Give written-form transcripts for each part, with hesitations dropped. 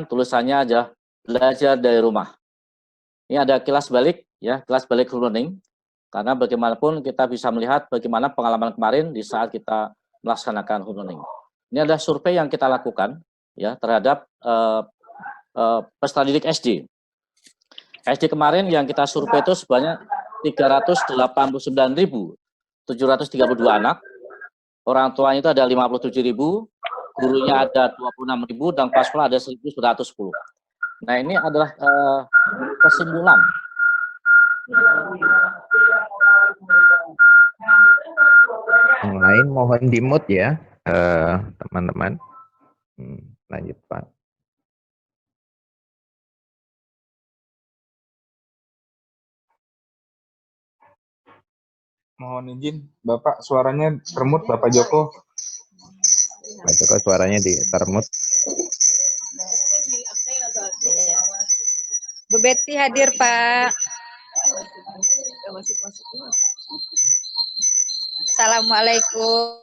tulisannya aja belajar dari rumah. Ini ada kilas balik ya, kilas balik home learning. Karena bagaimanapun kita bisa melihat bagaimana pengalaman kemarin di saat kita melaksanakan home learning. Ini ada survei yang kita lakukan ya terhadap peserta didik SD. SD kemarin yang kita survei itu sebanyak 389.732 anak. Orang tuanya itu ada 57.000, gurunya ada 26.000, dan kepala sekolah ada 1.910. Nah, ini adalah kesimpulan. Yang lain mohon di-mute ya, teman-teman. Lanjut, Pak. Mohon izin, Bapak suaranya termut, Bapak Joko. Pak Joko suaranya termut. Bu Betty hadir, Pak. Assalamualaikum.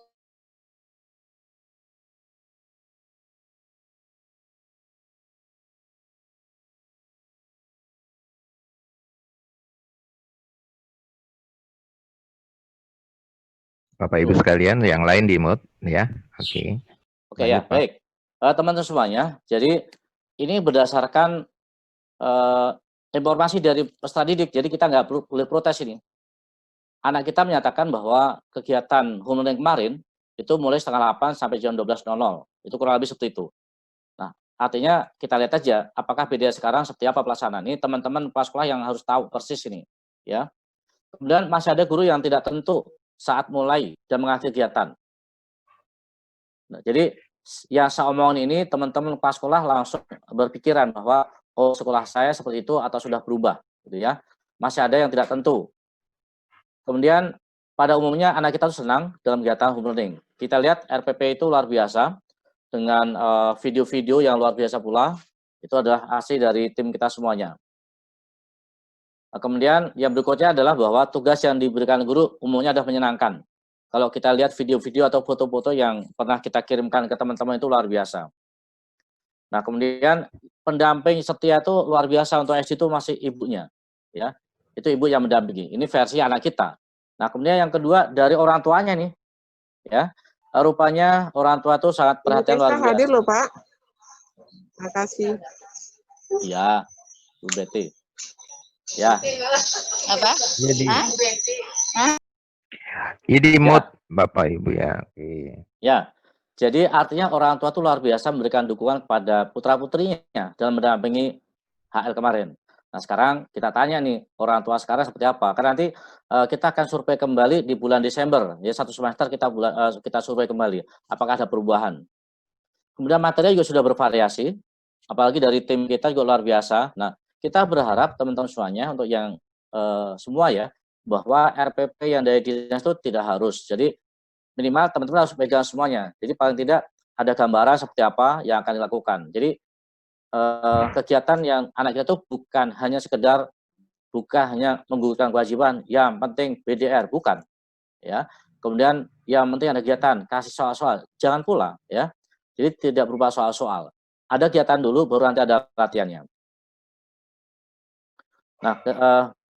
Bapak Ibu sekalian, yang lain di-mute ya. Oke. Oke ya, baik. Teman-teman semuanya, jadi ini berdasarkan informasi dari peserta didik, jadi kita nggak boleh protes ini. Anak kita menyatakan bahwa kegiatan home learning kemarin itu mulai setengah 8 sampai jam 12.00. Itu kurang lebih seperti itu. Nah, artinya kita lihat aja apakah beda sekarang seperti apa pelaksanaan. Ini teman-teman kepala sekolah yang harus tahu persis ini, ya. Kemudian masih ada guru yang tidak tentu saat mulai dan mengakhiri kegiatan. Nah, jadi yang saya omongin ini teman-teman kepala sekolah langsung berpikiran bahwa oh sekolah saya seperti itu atau sudah berubah, gitu ya. Masih ada yang tidak tentu. Kemudian pada umumnya anak kita tuh senang dalam kegiatan home learning. Kita lihat RPP itu luar biasa dengan video-video yang luar biasa pula. Itu adalah hasil dari tim kita semuanya. Nah, kemudian yang berikutnya adalah bahwa tugas yang diberikan guru umumnya adalah menyenangkan. Kalau kita lihat video-video atau foto-foto yang pernah kita kirimkan ke teman-teman itu luar biasa. Nah, kemudian pendamping setia itu luar biasa untuk SD itu masih ibunya, ya. Itu ibu yang mendampingi. Ini versi anak kita. Nah, kemudian yang kedua dari orang tuanya nih, ya. Rupanya orang tua itu sangat perhatian luar biasa. Hadir loh, Pak. Terima kasih. Iya, Bu Betty. Ya. Apa? Jadi. Hah? Ini Ya. mood Bapak Ibu ya. Oke. Ya. Jadi artinya orang tua itu luar biasa memberikan dukungan kepada putra-putrinya dalam mendampingi HL kemarin. Nah, sekarang kita tanya nih, orang tua sekarang seperti apa? Karena nanti kita akan survei kembali di bulan Desember. Ya, satu semester kita survei kembali. Apakah ada perubahan? Kemudian materi juga sudah bervariasi. Apalagi dari tim kita juga luar biasa. Nah, kita berharap teman-teman semuanya untuk yang semua ya, bahwa RPP yang dari dinas itu tidak harus. Jadi minimal teman-teman harus pegang semuanya. Jadi paling tidak ada gambaran seperti apa yang akan dilakukan. Jadi kegiatan yang anak kita itu bukan hanya menggugurkan kewajiban, yang penting BDR, bukan. Ya. Kemudian yang penting ada kegiatan, kasih soal-soal, jangan pula ya. Jadi tidak berupa soal-soal. Ada kegiatan dulu, baru nanti ada latihannya. Nah,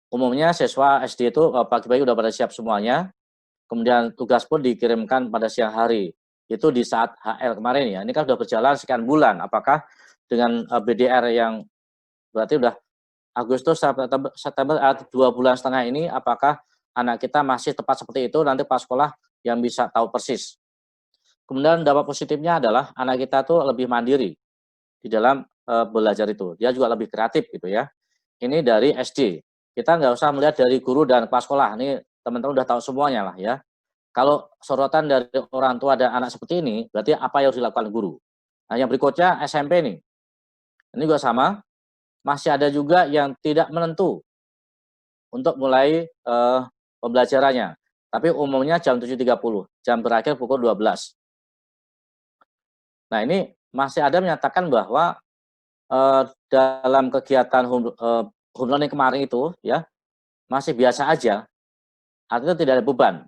umumnya siswa SD itu pagi-pagi udah pada siap semuanya. Kemudian tugas pun dikirimkan pada siang hari. Itu di saat HL kemarin ya. Ini kan sudah berjalan sekian bulan. Apakah dengan BDR yang berarti udah Agustus, September 2,5 bulan ini, apakah anak kita masih tepat seperti itu? Nanti pas sekolah yang bisa tahu persis. Kemudian dampak positifnya adalah anak kita tuh lebih mandiri di dalam belajar itu. Dia juga lebih kreatif gitu ya. Ini dari SD. Kita nggak usah melihat dari guru dan kepala sekolah. Ini teman-teman udah tahu semuanya lah ya. Kalau sorotan dari orang tua dan anak seperti ini, berarti apa yang harus dilakukan guru? Nah, yang berikutnya SMP nih. Ini juga sama. Masih ada juga yang tidak menentu untuk mulai pembelajarannya. Tapi umumnya jam 7.30, jam berakhir pukul 12. Nah, ini masih ada menyatakan bahwa dalam kegiatan home learning kemarin itu ya masih biasa aja. Artinya tidak ada beban.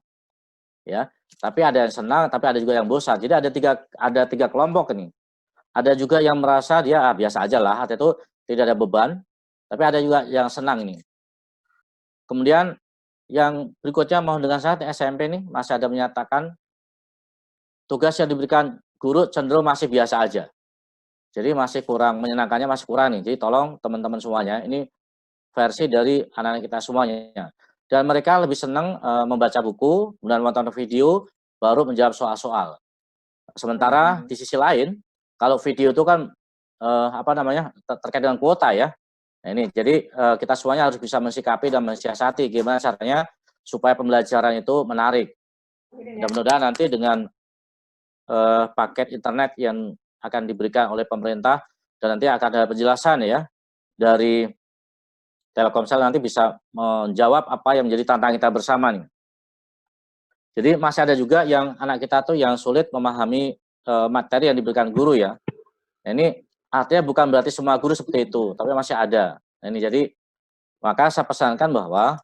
Ya, tapi ada yang senang, tapi ada juga yang bosan. Jadi ada tiga kelompok ini. ada juga yang merasa dia biasa aja lah, atau itu tidak ada beban, tapi ada juga yang senang ini. Kemudian yang berikutnya mohon dengan sangat SMP nih masih ada menyatakan tugas yang diberikan guru cenderung masih biasa aja. Jadi masih kurang menyenangkannya, masih kurang nih. Jadi tolong teman-teman semuanya, ini versi dari anak-anak kita semuanya. Dan mereka lebih senang membaca buku, kemudian menonton video, baru menjawab soal-soal. Sementara di sisi lain, kalau video itu kan terkait dengan kuota ya. Nah ini, jadi kita semuanya harus bisa mensikapi dan mensiasati gimana caranya supaya pembelajaran itu menarik. Mudah-mudahan nanti dengan paket internet yang akan diberikan oleh pemerintah dan nanti akan ada penjelasan ya dari Telkomsel nanti bisa menjawab apa yang menjadi tantangan kita bersama nih. Jadi masih ada juga yang anak kita tuh yang sulit memahami materi yang diberikan guru ya. Nah, ini artinya bukan berarti semua guru seperti itu, tapi masih ada. Nah, ini jadi maka saya pesankan bahwa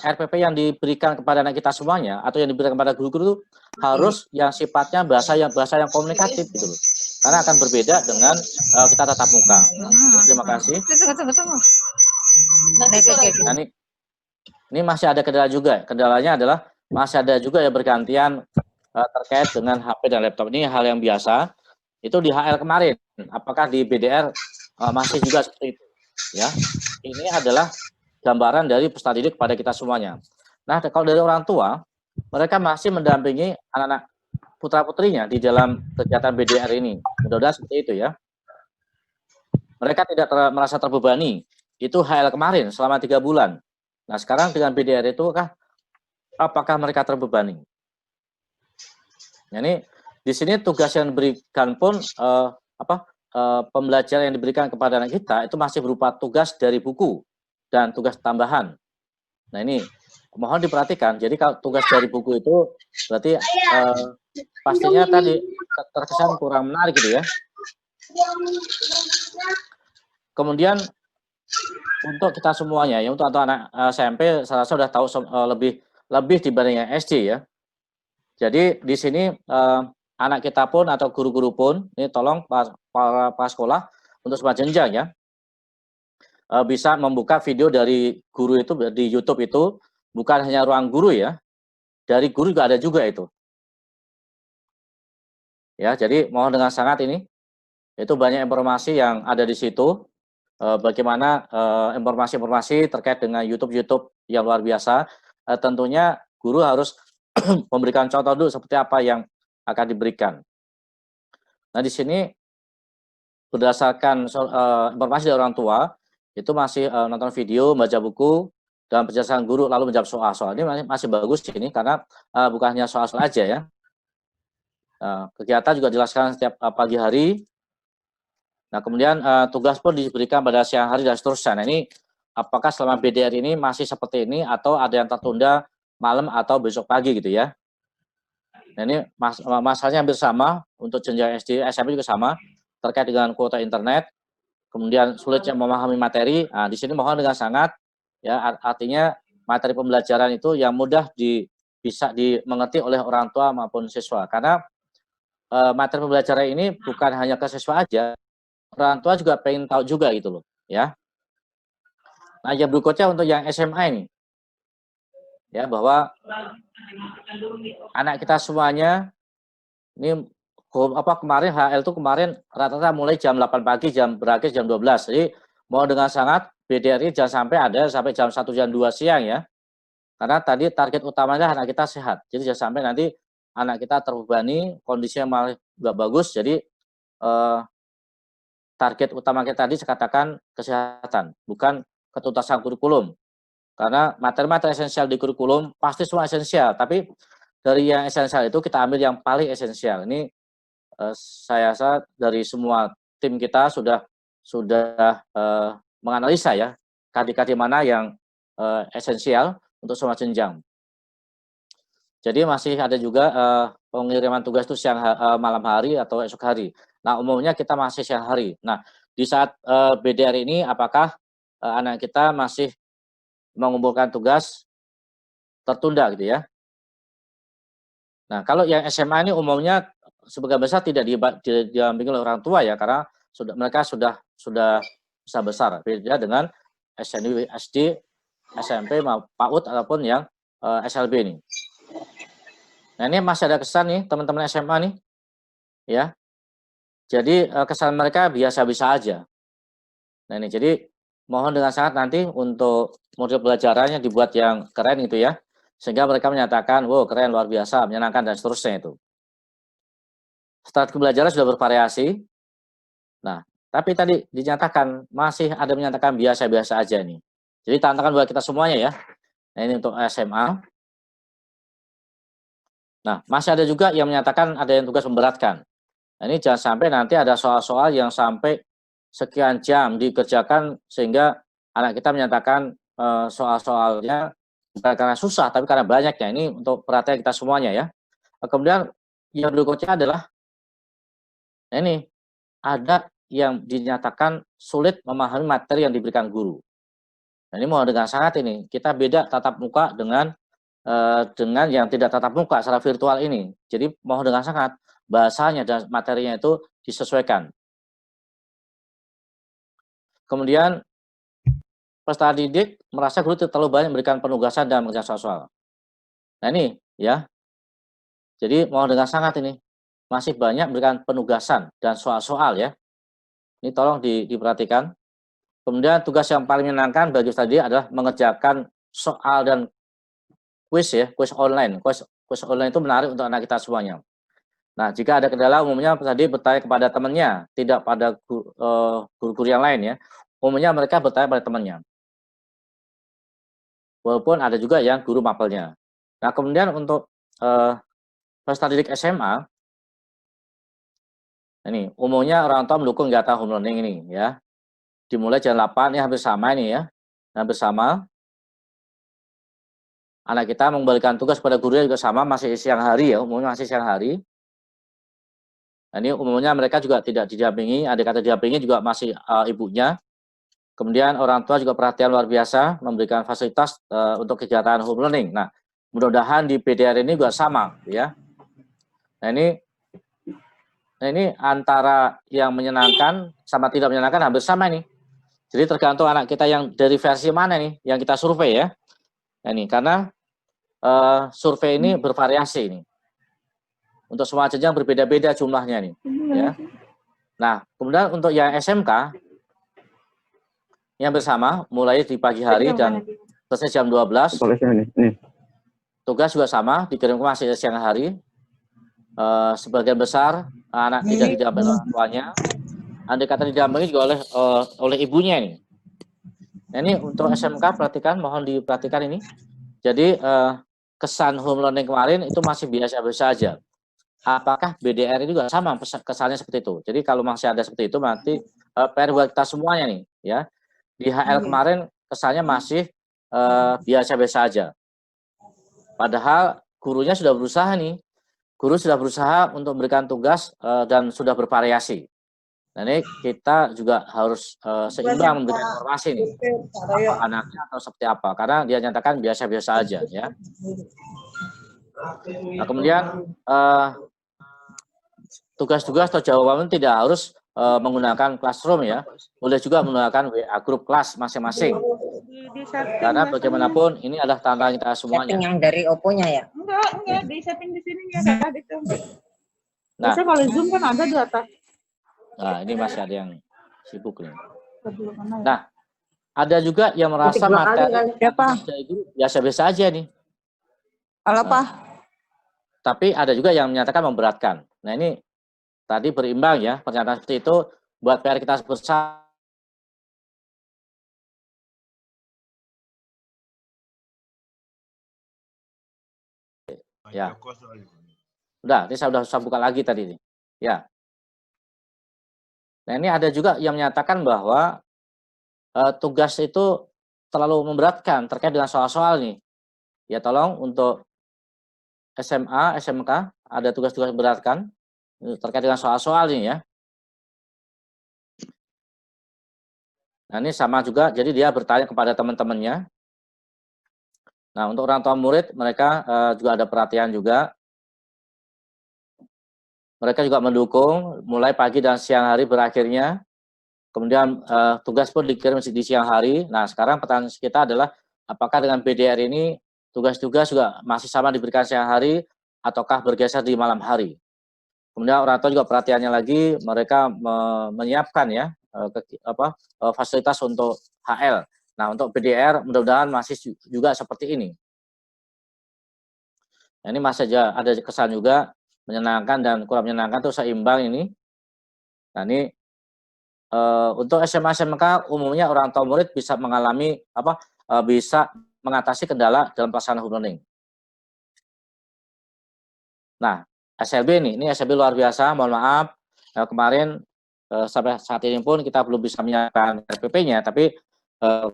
RPP yang diberikan kepada anak kita semuanya atau yang diberikan kepada guru-guru itu harus yang sifatnya bahasa yang komunikatif gitu loh. Karena akan berbeda dengan kita tatap muka. Terima kasih. Nah, ini masih ada kendala juga. Kendalanya adalah masih ada juga yang bergantian terkait dengan HP dan laptop. Ini hal yang biasa. Itu di HL kemarin. Apakah di BDR masih juga seperti itu? Ya, ini adalah gambaran dari peserta didik kepada kita semuanya. Nah, kalau dari orang tua, mereka masih mendampingi anak-anak putra-putrinya di dalam kegiatan BDR ini. Mudah-mudahan seperti itu ya. Mereka tidak merasa terbebani. Itu HL kemarin selama 3 bulan. Nah, sekarang dengan BDR itu apakah mereka terbebani? Ini di sini tugas yang diberikan pun pembelajaran yang diberikan kepada anak kita itu masih berupa tugas dari buku dan tugas tambahan. Nah, ini mohon diperhatikan. Jadi kalau tugas dari buku itu berarti pastinya tadi terkesan kurang menarik gitu ya. Kemudian untuk kita semuanya ya, untuk anak SMP saya rasa sudah tahu lebih dibanding yang SD ya. Jadi di sini anak kita pun atau guru-guru pun ini tolong para sekolah untuk semua jenjang ya bisa membuka video dari guru itu di YouTube itu bukan hanya ruang guru ya, dari guru juga ada juga itu. Ya, jadi mohon dengan sangat ini itu banyak informasi yang ada di situ. Bagaimana informasi-informasi terkait dengan YouTube yang luar biasa. Tentunya guru harus memberikan contoh dulu seperti apa yang akan diberikan. Nah, di sini berdasarkan informasi dari orang tua, itu masih nonton video, baca buku, dan penjelasan guru lalu menjawab soal-soal. Ini masih bagus ini karena bukan hanya soal-soal aja ya. Kegiatan juga dijelaskan setiap pagi hari. Nah, kemudian tugas pun diberikan pada siang hari dan seterusnya. Nah, ini apakah selama BDR ini masih seperti ini atau ada yang tertunda malam atau besok pagi gitu ya. Nah, ini masalahnya hampir sama untuk jenjang SD, SMP juga sama terkait dengan kuota internet. Kemudian sulitnya memahami materi. Nah, di sini mohon dengan sangat ya artinya materi pembelajaran itu yang mudah bisa dimengerti oleh orang tua maupun siswa. Karena materi pembelajaran ini bukan hanya ke siswa aja, orang tua juga pengen tahu juga gitu loh, ya. Nah, yang berikutnya untuk yang SMA ini, ya bahwa anak kita semuanya ini kemarin HL itu kemarin rata-rata mulai jam 8 pagi, berakhir jam 12. Jadi mau dengan sangat BDRI jangan sampai ada sampai jam 1 jam 2 siang ya. Karena tadi target utamanya anak kita sehat. Jadi jangan sampai nanti anak kita terbebani, kondisinya malah nggak bagus. Jadi target utama kita tadi saya katakan kesehatan, bukan ketuntasan kurikulum. Karena materi-materi esensial di kurikulum pasti semua esensial, tapi dari yang esensial itu kita ambil yang paling esensial. Ini saya rasa dari semua tim kita sudah menganalisa ya kadi-kadi mana yang esensial untuk semua jenjang. Jadi masih ada juga pengiriman tugas itu siang malam hari atau esok hari. Nah, umumnya kita masih siang hari. Nah, di saat BDR ini apakah anak kita masih mengumpulkan tugas tertunda gitu ya? Nah, kalau yang SMA ini umumnya sebagian besar tidak didampingi oleh orang tua ya, karena mereka sudah bisa besar. Beda dengan SNW, SD, SMP, PAUD ataupun yang SLB ini. Nah, ini masih ada kesan nih teman-teman SMA nih, ya. Jadi kesan mereka biasa-biasa aja. Nah ini, jadi mohon dengan sangat nanti untuk model pelajarannya dibuat yang keren gitu ya, sehingga mereka menyatakan, wow keren, luar biasa, menyenangkan, dan seterusnya itu. Strategi pembelajaran sudah bervariasi. Nah, tapi tadi dinyatakan masih ada menyatakan biasa-biasa aja nih. Jadi tantangan buat kita semuanya ya. Nah ini untuk SMA. Nah, masih ada juga yang menyatakan ada yang tugas memberatkan. Nah, ini jangan sampai nanti ada soal-soal yang sampai sekian jam dikerjakan sehingga anak kita menyatakan soal-soalnya bukan karena susah tapi karena banyaknya. Ini untuk perhatian kita semuanya ya. Kemudian yang berikutnya adalah ini ada yang dinyatakan sulit memahami materi yang diberikan guru. Nah, ini mohon dengan sangat ini kita beda tatap muka dengan yang tidak tatap muka secara virtual ini. Jadi mohon dengan sangat bahasanya dan materinya itu disesuaikan. Kemudian peserta didik merasa guru terlalu banyak memberikan penugasan dan mengerjakan soal-soal. Nah ini ya, jadi mohon dengan sangat ini masih banyak memberikan penugasan dan soal-soal ya. Ini tolong diperhatikan. Kemudian tugas yang paling menyenangkan bagi peserta didik adalah mengerjakan soal dan kuis ya, kuis online. Kuis online itu menarik untuk anak kita semuanya. Nah, jika ada kendala umumnya peserta didik bertanya kepada temannya, tidak pada guru-guru yang lain ya. Umumnya mereka bertanya pada temannya. Walaupun ada juga yang guru mapelnya. Nah, kemudian untuk peserta didik SMA, ini umumnya orang tua mendukung kegiatan home learning ini ya. Dimulai jam 8, ini hampir sama ini ya. Hampir sama. Anak kita memberikan tugas pada gurunya juga sama, masih siang hari ya, umumnya masih siang hari. Nah, ini umumnya mereka juga tidak didampingi, ada kata didampingi juga masih ibunya. Kemudian orang tua juga perhatian luar biasa, memberikan fasilitas untuk kegiatan home learning. Nah, mudah-mudahan di PDR ini juga sama ya. Nah ini antara yang menyenangkan sama tidak menyenangkan hampir sama nih. Jadi tergantung anak kita yang dari versi mana nih yang kita survei ya. Nah, ini karena survei ini bervariasi nih. Untuk semua jenjang berbeda-beda jumlahnya nih ya. Nah, kemudian untuk yang SMK yang bersama mulai di pagi hari dan selesai jam 12. Tugas juga sama, dikirimkan masih siang hari. Sebagian besar anak tidak didampingi oleh orang tuanya. Andai kata didampingi juga oleh ibunya ini. Nah, ini untuk SMK perhatikan, mohon diperhatikan ini. Jadi kesan home learning kemarin itu masih biasa-biasa saja. Apakah BDR ini juga sama kesannya seperti itu? Jadi kalau masih ada seperti itu nanti PR buat kita semuanya nih ya. Di HL kemarin kesannya masih biasa-biasa saja. Padahal gurunya sudah berusaha nih. Guru sudah berusaha untuk memberikan tugas dan sudah bervariasi. Nah, ini kita juga harus seimbang memberikan informasi nih. Apa anaknya atau seperti apa. Karena dia nyatakan biasa-biasa aja ya. Nah, kemudian tugas-tugas atau jawaban tidak harus menggunakan classroom ya. Boleh juga menggunakan WA grup kelas masing-masing. Karena bagaimanapun ini adalah tantangan kita semuanya. Yang dari Oppo-nya ya? Enggak, di setting di sininya ada itu. Nah, Biasa kalau Zoom kan ada di atas. Nah, ini masih ada yang sibuk nih. Nah, ada juga yang merasa materi biasa-biasa aja nih. Apa? Tapi ada juga yang menyatakan memberatkan. Nah, ini tadi berimbang ya, pernyataan seperti itu buat PR kita bersama. Ya. Udah, ini saya sudah buka lagi tadi nih. Ya. Nah, ini ada juga yang menyatakan bahwa tugas itu terlalu memberatkan terkait dengan soal-soal nih. Ya, tolong untuk SMA, SMK ada tugas-tugas memberatkan terkait dengan soal-soal ini ya. Nah, ini sama juga, jadi dia bertanya kepada teman-temannya. Nah, untuk orang tua murid, mereka juga ada perhatian juga. mereka juga mendukung mulai pagi dan siang hari berakhirnya. Kemudian tugas pun dikirim di siang hari. Nah, sekarang pertanyaan kita adalah apakah dengan BDR ini tugas-tugas juga masih sama diberikan siang hari ataukah bergeser di malam hari? Kemudian orang tua juga perhatiannya lagi, mereka menyiapkan ya fasilitas untuk HL. Nah, untuk BDR mudah-mudahan masih juga seperti ini. Nah, ini masih aja ada kesan juga menyenangkan dan kurang menyenangkan itu seimbang ini. Nah, ini untuk SMA SMK umumnya orang tua murid bisa mengalami bisa mengatasi kendala dalam pelaksanaan home learning. Nah, SLB ini SLB luar biasa, mohon maaf kemarin sampai saat ini pun kita belum bisa menyiapkan RPP-nya, tapi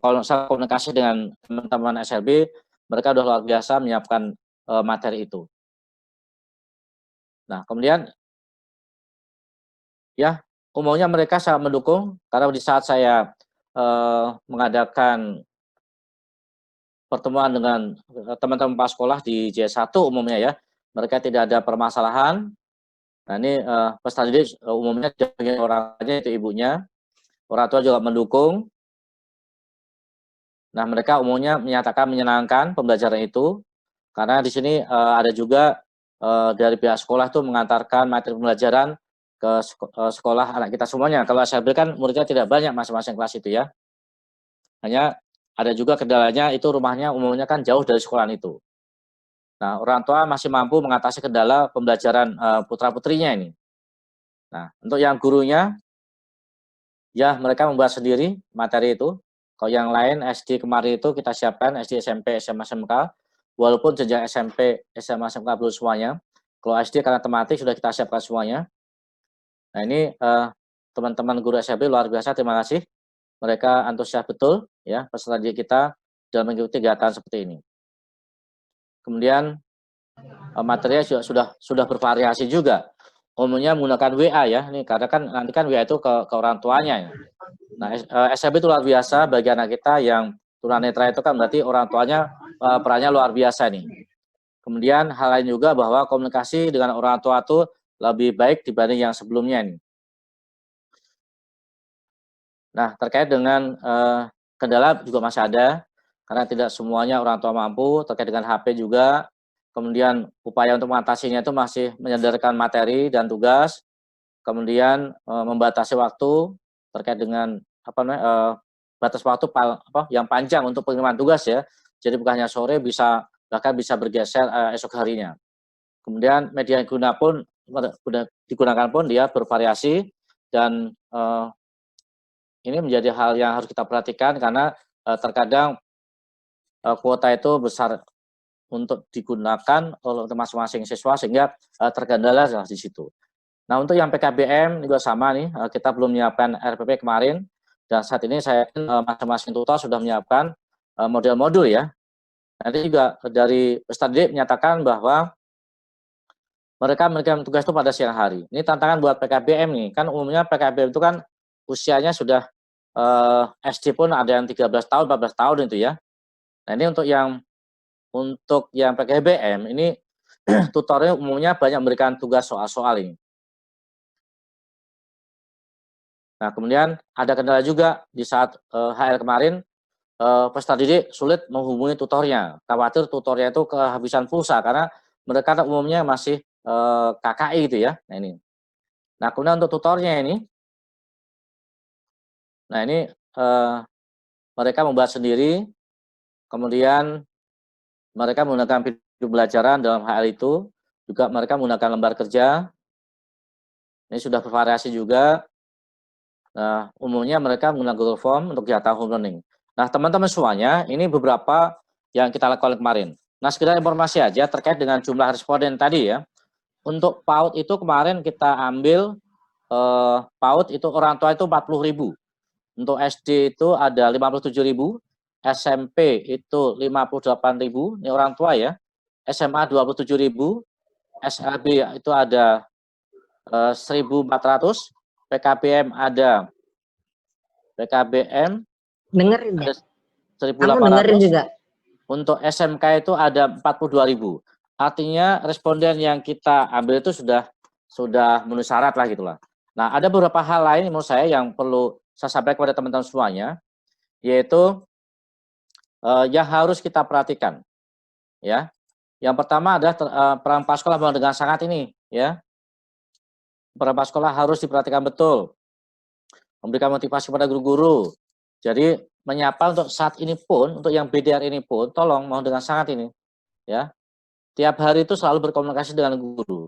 kalau saya komunikasi dengan teman-teman SLB, mereka sudah luar biasa menyiapkan materi itu. Nah, kemudian ya umumnya mereka sangat mendukung karena di saat saya mengadakan pertemuan dengan teman-teman pas sekolah di J1 umumnya ya, mereka tidak ada permasalahan. Nah, ini peserta didik umumnya orangnya itu ibunya, orang tua juga mendukung. Nah, mereka umumnya menyatakan menyenangkan pembelajaran itu, karena di sini ada juga dari pihak sekolah tuh mengantarkan materi pembelajaran ke sekolah anak kita semuanya. Kalau SLB kan muridnya tidak banyak masing-masing kelas itu ya. Hanya ada juga kendalanya itu rumahnya umumnya kan jauh dari sekolahan itu. Nah, orang tua masih mampu mengatasi kendala pembelajaran putra-putrinya ini. Nah, untuk yang gurunya, ya mereka membuat sendiri materi itu. Kalau yang lain SD kemarin itu kita siapkan SD, SMP, SMA, SMK. Walaupun sejak SMP, SMA, SMK belum semuanya. Kalau SD karena tematik sudah kita siapkan semuanya. Nah, ini teman-teman guru SLB luar biasa, terima kasih. Mereka antusias betul ya peserta didik kita dalam mengikuti kegiatan seperti ini. Kemudian materinya juga sudah bervariasi juga. Umumnya menggunakan WA ya, ini karena kan nanti kan WA itu ke orang tuanya ya. Nah, SLB itu luar biasa bagi anak kita yang tunanetra itu kan berarti orang tuanya perannya luar biasa nih. Kemudian hal lain juga bahwa komunikasi dengan orang tua itu lebih baik dibanding yang sebelumnya nih. Nah, terkait dengan kendala juga masih ada, karena tidak semuanya orang tua mampu, terkait dengan HP juga, kemudian upaya untuk mengatasinya itu masih menyadarkan materi dan tugas, kemudian membatasi waktu terkait dengan batas waktu yang panjang untuk pengiriman tugas ya, jadi bukan hanya sore, bahkan bisa bergeser esok harinya. Kemudian media yang digunakan pun dia bervariasi dan ini menjadi hal yang harus kita perhatikan karena terkadang kuota itu besar untuk digunakan oleh masing-masing siswa sehingga terkendala di situ. Nah, untuk yang PKBM juga sama nih, kita belum menyiapkan RPP kemarin dan saat ini saya masing-masing tutor sudah menyiapkan model-modul ya. Nanti juga dari peserta didik menyatakan bahwa mereka memberikan tugas itu pada siang hari. Ini tantangan buat PKBM nih, kan umumnya PKBM itu kan usianya sudah SD pun ada yang 13 tahun, 14 tahun itu ya. Nah, ini untuk yang PKBM ini tutornya umumnya banyak memberikan tugas soal-soal ini. Nah, kemudian ada kendala juga di saat HL kemarin, peserta didik sulit menghubungi tutornya. Khawatir tutornya itu kehabisan pulsa karena mereka umumnya masih KKI gitu ya. Nah, ini. Nah, kemudian untuk tutornya ini, nah ini mereka membuat sendiri, kemudian mereka menggunakan video pembelajaran dalam HL itu, juga mereka menggunakan lembar kerja, ini sudah bervariasi juga. Nah, umumnya mereka menggunakan Google Form untuk kegiatan home learning. Nah, teman-teman semuanya, ini beberapa yang kita lakukan kemarin. Nah, sekedar informasi aja terkait dengan jumlah responden tadi ya. Untuk PAUD itu kemarin kita ambil, PAUD itu orang tua itu 40.000. Untuk SD itu ada 57.000, SMP itu 58.000, ini orang tua ya. SMA 27.000, SLB itu ada 1.400, PKBM ada dengerin ya. 1.800. Kamu dengerin juga. Untuk SMK itu ada 42.000. Artinya responden yang kita ambil itu sudah sudah memenuhi syarat lah gitulah. Nah, ada beberapa hal lain menurut saya yang perlu saya sampaikan kepada teman-teman semuanya, yaitu yang harus kita perhatikan, ya. Yang pertama adalah peran kepala sekolah memang dengan sangat ini, ya. Peran kepala sekolah harus diperhatikan betul, memberikan motivasi kepada guru-guru. Jadi menyapa untuk saat ini pun, untuk yang BDR ini pun, tolong mohon dengan sangat ini, ya. Tiap hari itu selalu berkomunikasi dengan guru.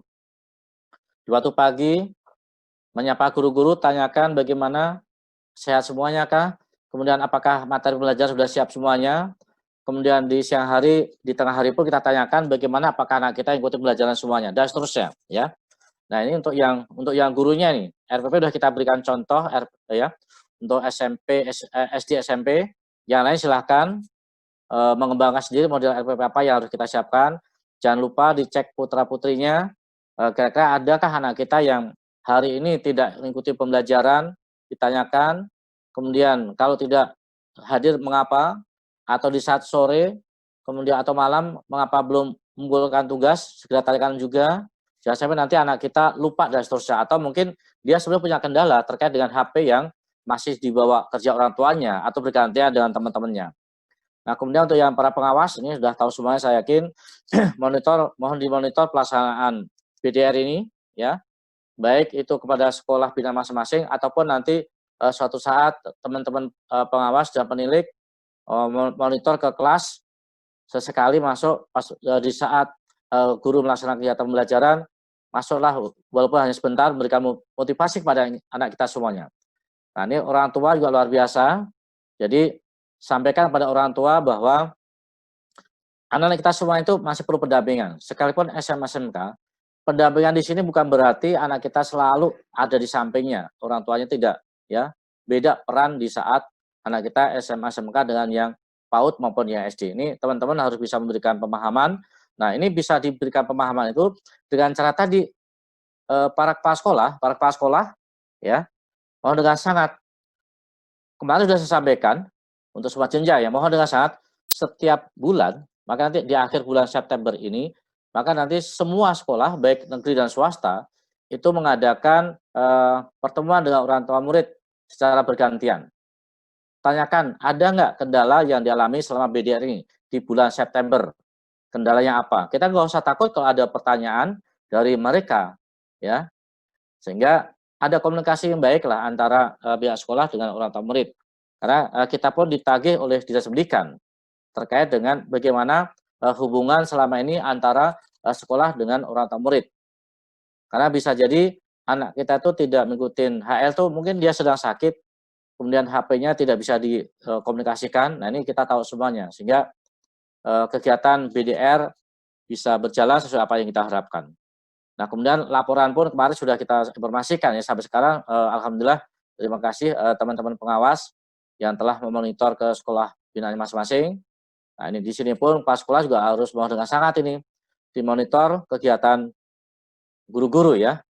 Di waktu pagi, menyapa guru-guru, tanyakan bagaimana, sehat semuanya kah? Kemudian apakah materi belajar sudah siap semuanya? Kemudian di siang hari, di tengah hari pun kita tanyakan bagaimana apakah anak kita ikuti pembelajaran semuanya, dan seterusnya, ya. Nah, ini untuk yang gurunya nih, RPP sudah kita berikan contoh, ya, untuk SMP, SD, SMP. Yang lain silahkan mengembangkan sendiri model RPP apa yang harus kita siapkan. Jangan lupa dicek putra-putrinya, kira-kira adakah anak kita yang hari ini tidak mengikuti pembelajaran, ditanyakan. Kemudian kalau tidak hadir mengapa, atau di saat sore, kemudian atau malam mengapa belum mengumpulkan tugas, segera tarikan juga. Jangan sampai nanti anak kita lupa dan seterusnya. Atau mungkin dia sebenarnya punya kendala terkait dengan HP yang masih dibawa kerja orang tuanya atau bergantian dengan teman-temannya. Nah, kemudian untuk yang para pengawas, ini sudah tahu semuanya saya yakin, mohon dimonitor pelaksanaan BDR ini, ya, baik itu kepada sekolah binaan masing-masing ataupun nanti suatu saat teman-teman pengawas dan penilik monitor ke kelas sesekali masuk di saat guru melaksanakan kegiatan pembelajaran, masuklah walaupun hanya sebentar, memberikan motivasi kepada anak kita semuanya. Nah, ini orang tua juga luar biasa. Jadi sampaikan pada orang tua bahwa anak-anak kita semua itu masih perlu pendampingan. Sekalipun SMA SMK, pendampingan di sini bukan berarti anak kita selalu ada di sampingnya, orang tuanya tidak, ya. Beda peran di saat anak kita SMA SMK dengan yang PAUD maupun yang SD. Ini teman-teman harus bisa memberikan pemahaman. Nah, ini bisa diberikan pemahaman itu dengan cara tadi para kepala sekolah, ya, mohon dengan sangat, kemarin sudah saya sampaikan untuk semua jenjang, ya, mohon dengan sangat setiap bulan, maka nanti di akhir bulan September ini, maka nanti semua sekolah baik negeri dan swasta itu mengadakan pertemuan dengan orang tua murid secara bergantian. Tanyakan, ada nggak kendala yang dialami selama BDR ini di bulan September? Kendalanya apa? Kita nggak usah takut kalau ada pertanyaan dari mereka, ya. Sehingga ada komunikasi yang baik lah antara pihak sekolah dengan orang tua murid. Karena kita pun ditagih oleh Dinas Pendidikan terkait dengan bagaimana hubungan selama ini antara sekolah dengan orang tua murid. Karena bisa jadi anak kita itu tidak mengikuti HL tuh, mungkin dia sedang sakit, kemudian HP-nya tidak bisa dikomunikasikan. Nah, ini kita tahu semuanya, sehingga kegiatan BDR bisa berjalan sesuai apa yang kita harapkan. Nah, kemudian laporan pun kemarin sudah kita informasikan, ya, sampai sekarang alhamdulillah, terima kasih teman-teman pengawas yang telah memonitor ke sekolah binaan masing-masing. Nah, ini di sini pun kepala sekolah juga harus mohon dengan sangat ini dimonitor kegiatan guru-guru, ya.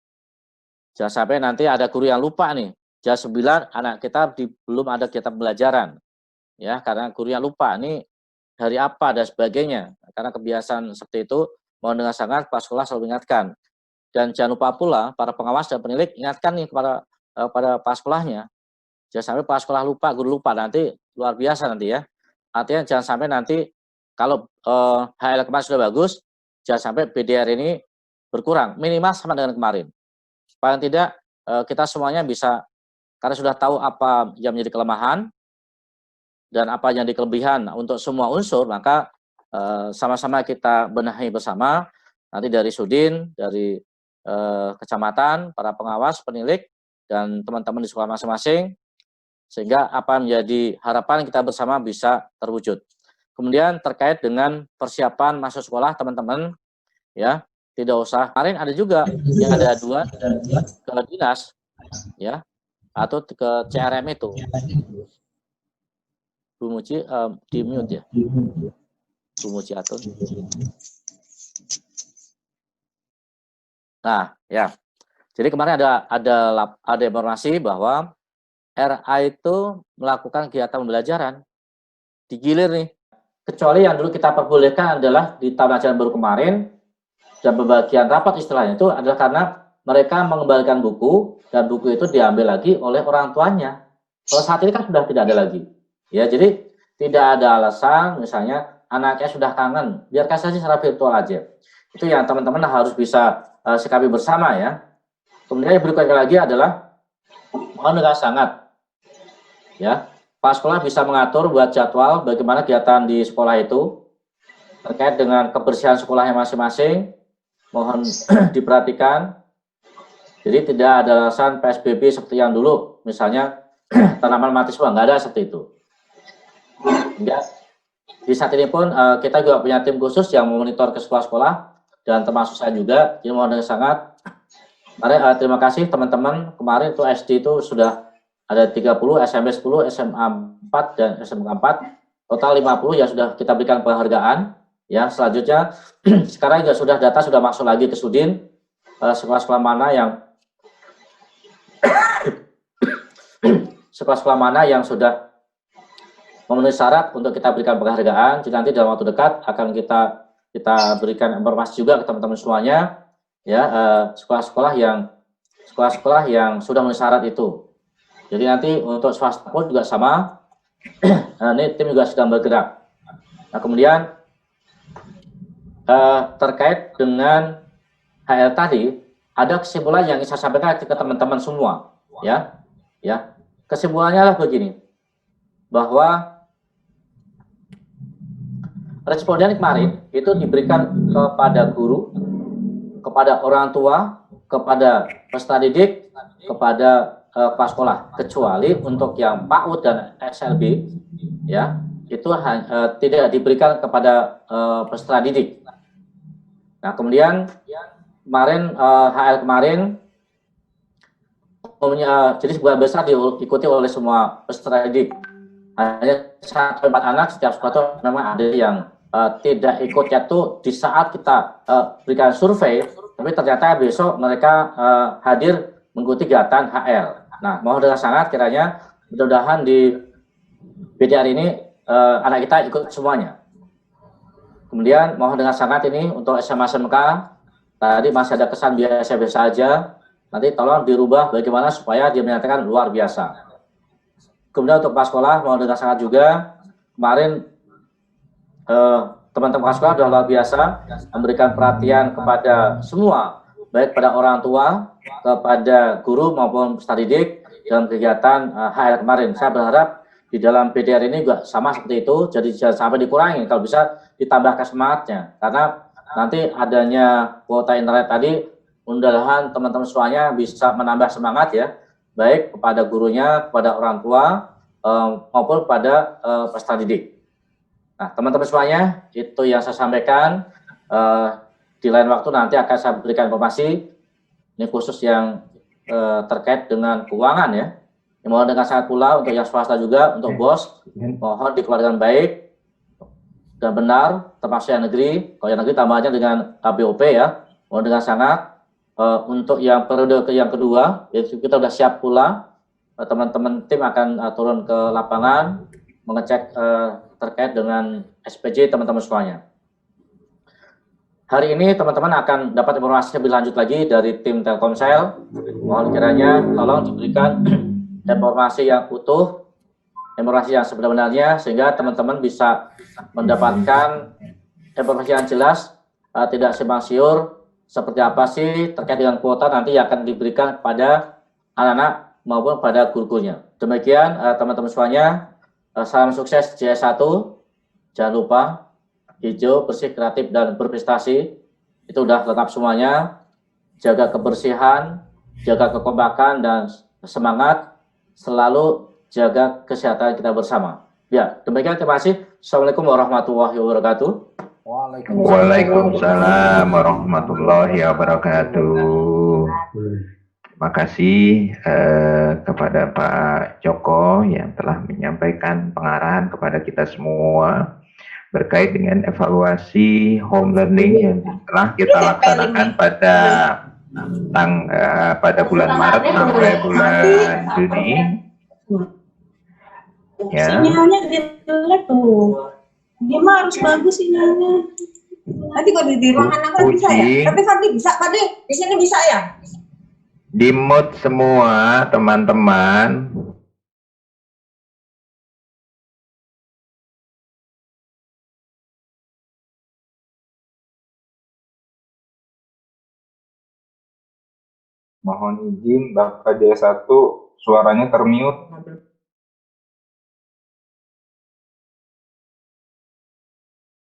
Jangan sampai nanti ada guru yang lupa nih, jam 9 anak kita belum ada kegiatan pembelajaran, ya, karena guru yang lupa ini hari apa dan sebagainya. Karena kebiasaan seperti itu, mohon dengan sangat kepala sekolah selalu ingatkan. Dan jangan lupa pula para pengawas dan penilik ingatkan nih kepada kepala sekolahnya. Jangan sampai kepala sekolah lupa, guru lupa, nanti luar biasa nanti, ya. Artinya jangan sampai nanti kalau HL kemarin sudah bagus, jangan sampai BDR ini berkurang, minimal sama dengan kemarin. Paling tidak kita semuanya bisa, karena sudah tahu apa yang menjadi kelemahan dan apa yang jadi kelebihan untuk semua unsur, maka sama-sama kita benahi bersama, nanti dari Sudin, dari kecamatan, para pengawas, penilik, dan teman-teman di sekolah masing-masing, sehingga apa menjadi harapan kita bersama bisa terwujud. Kemudian terkait dengan persiapan masuk sekolah teman-teman, ya, tidak usah, kemarin ada juga yang ada 2 ke dinas, ya, atau ke CRM itu. Bu Muci di mute, ya, Bu Muci atau. Nah, ya, jadi kemarin ada informasi bahwa RA itu melakukan kegiatan pembelajaran digilir nih, kecuali yang dulu kita perbolehkan adalah di tahun ajaran baru kemarin dan pembagian rapat istilahnya itu adalah karena mereka mengembalikan buku dan buku itu diambil lagi oleh orang tuanya. Kalau saat ini kan sudah tidak ada lagi. Ya, jadi tidak ada alasan misalnya anaknya sudah kangen, biarkan saja secara virtual aja. Itu yang teman-teman harus bisa sikapi bersama ya. Kemudian yang berikutnya lagi adalah mohon dengan sangat ya, Pak sekolah bisa mengatur buat jadwal bagaimana kegiatan di sekolah itu terkait dengan kebersihan sekolahnya masing-masing. Mohon diperhatikan. Jadi tidak ada alasan PSBB seperti yang dulu, misalnya tanaman mati semua, nggak ada seperti itu. Enggak. Di saat ini pun kita juga punya tim khusus yang memonitor ke sekolah-sekolah dan termasuk saya juga. Jadi mohon dengan sangat. Mari, terima kasih teman-teman. Kemarin itu SD itu sudah ada 30, SMP 10, SMA 4 dan SMK 4. Total 50 yang sudah kita berikan penghargaan. Ya, selanjutnya sekarang juga sudah data sudah masuk lagi ke Sudin, sekolah-sekolah mana yang sekolah-sekolah mana yang sudah memenuhi syarat untuk kita berikan penghargaan. Jadi nanti dalam waktu dekat akan kita berikan informasi juga ke teman-teman semuanya ya, sekolah-sekolah yang sudah memenuhi syarat itu. Jadi nanti untuk swasta pun juga sama. Ini tim juga sedang bergerak. Nah, kemudian terkait dengan HL tadi, ada kesimpulan yang ingin saya sampaikan ke teman-teman semua, ya. Kesimpulannya adalah begini, bahwa responden kemarin itu diberikan kepada guru, kepada orang tua, kepada peserta didik, kepada kepala sekolah, kecuali untuk yang PAUD dan SLB, ya, itu tidak diberikan kepada peserta didik. Nah, kemudian kemarin HL kemarin jadi sebuah besar diikuti oleh semua peserta didik. Hanya 1-4 anak setiap sekolah itu memang ada yang tidak ikut, yaitu di saat kita berikan survei, tapi ternyata besok mereka hadir mengikuti kegiatan HL. Nah, mohon dengan sangat kiranya mudah-mudahan di BDR ini anak kita ikut semuanya. Kemudian mohon dengan sangat ini untuk SMA SMK, tadi masih ada kesan biasa-biasa aja, nanti tolong dirubah bagaimana supaya dia menyatakan luar biasa. Kemudian untuk kepala sekolah, mohon dengan sangat juga, kemarin teman-teman kepala sekolah sudah luar biasa memberikan perhatian kepada semua, baik pada orang tua, kepada guru maupun peserta didik dalam kegiatan HL kemarin. Saya berharap di dalam BDR ini juga sama seperti itu, jadi jangan sampai dikurangi, kalau bisa ditambahkan semangatnya, karena nanti adanya kuota internet tadi, mudah-mudahan teman-teman semuanya bisa menambah semangat ya, baik kepada gurunya, kepada orang tua, maupun kepada peserta didik. Nah, teman-teman semuanya, itu yang saya sampaikan. Di lain waktu nanti akan saya berikan informasi, ini khusus yang terkait dengan keuangan ya. Mohon dengan sangat pula untuk yang swasta juga, untuk BOS, mohon dikeluarkan baik dan benar, termasuk yang negeri. Kalau yang negeri tambahnya dengan BOP ya, mohon dengan sangat. Untuk yang periode yang kedua, itu kita sudah siap pula, teman-teman tim akan turun ke lapangan, mengecek terkait dengan SPJ teman-teman semuanya. Hari ini teman-teman akan dapat informasi lebih lanjut lagi dari tim Telkomsel. Mohon kiranya tolong diberikan informasi yang utuh, informasi yang sebenarnya, sehingga teman-teman bisa mendapatkan informasi yang jelas, tidak simpang siur, seperti apa sih terkait dengan kuota nanti yang akan diberikan kepada anak-anak maupun pada guru-gurunya. Demikian teman-teman semuanya, salam sukses JS1, jangan lupa hijau, bersih, kreatif, dan berprestasi, itu udah lengkap semuanya. Jaga kebersihan, jaga kekompakan, dan semangat, selalu jaga kesehatan kita bersama. Ya, demikian, terima kasih. Assalamualaikum warahmatullahi wabarakatuh. Waalaikumsalam warahmatullahi wabarakatuh. Terima kasih kepada Pak Joko yang telah menyampaikan pengarahan kepada kita semua berkait dengan evaluasi home learning yang telah kita laksanakan pada bulan Maret sampai bulan Juni. Ya. Sinyalnya jelek tuh. Dia mah harus bagus sinyalnya. Nanti kalau di ruangan aku bisa ya. Tapi Fadli bisa, Fadli di sini bisa ya. Di mute semua teman-teman. Mohon izin Bapak D1 suaranya termute.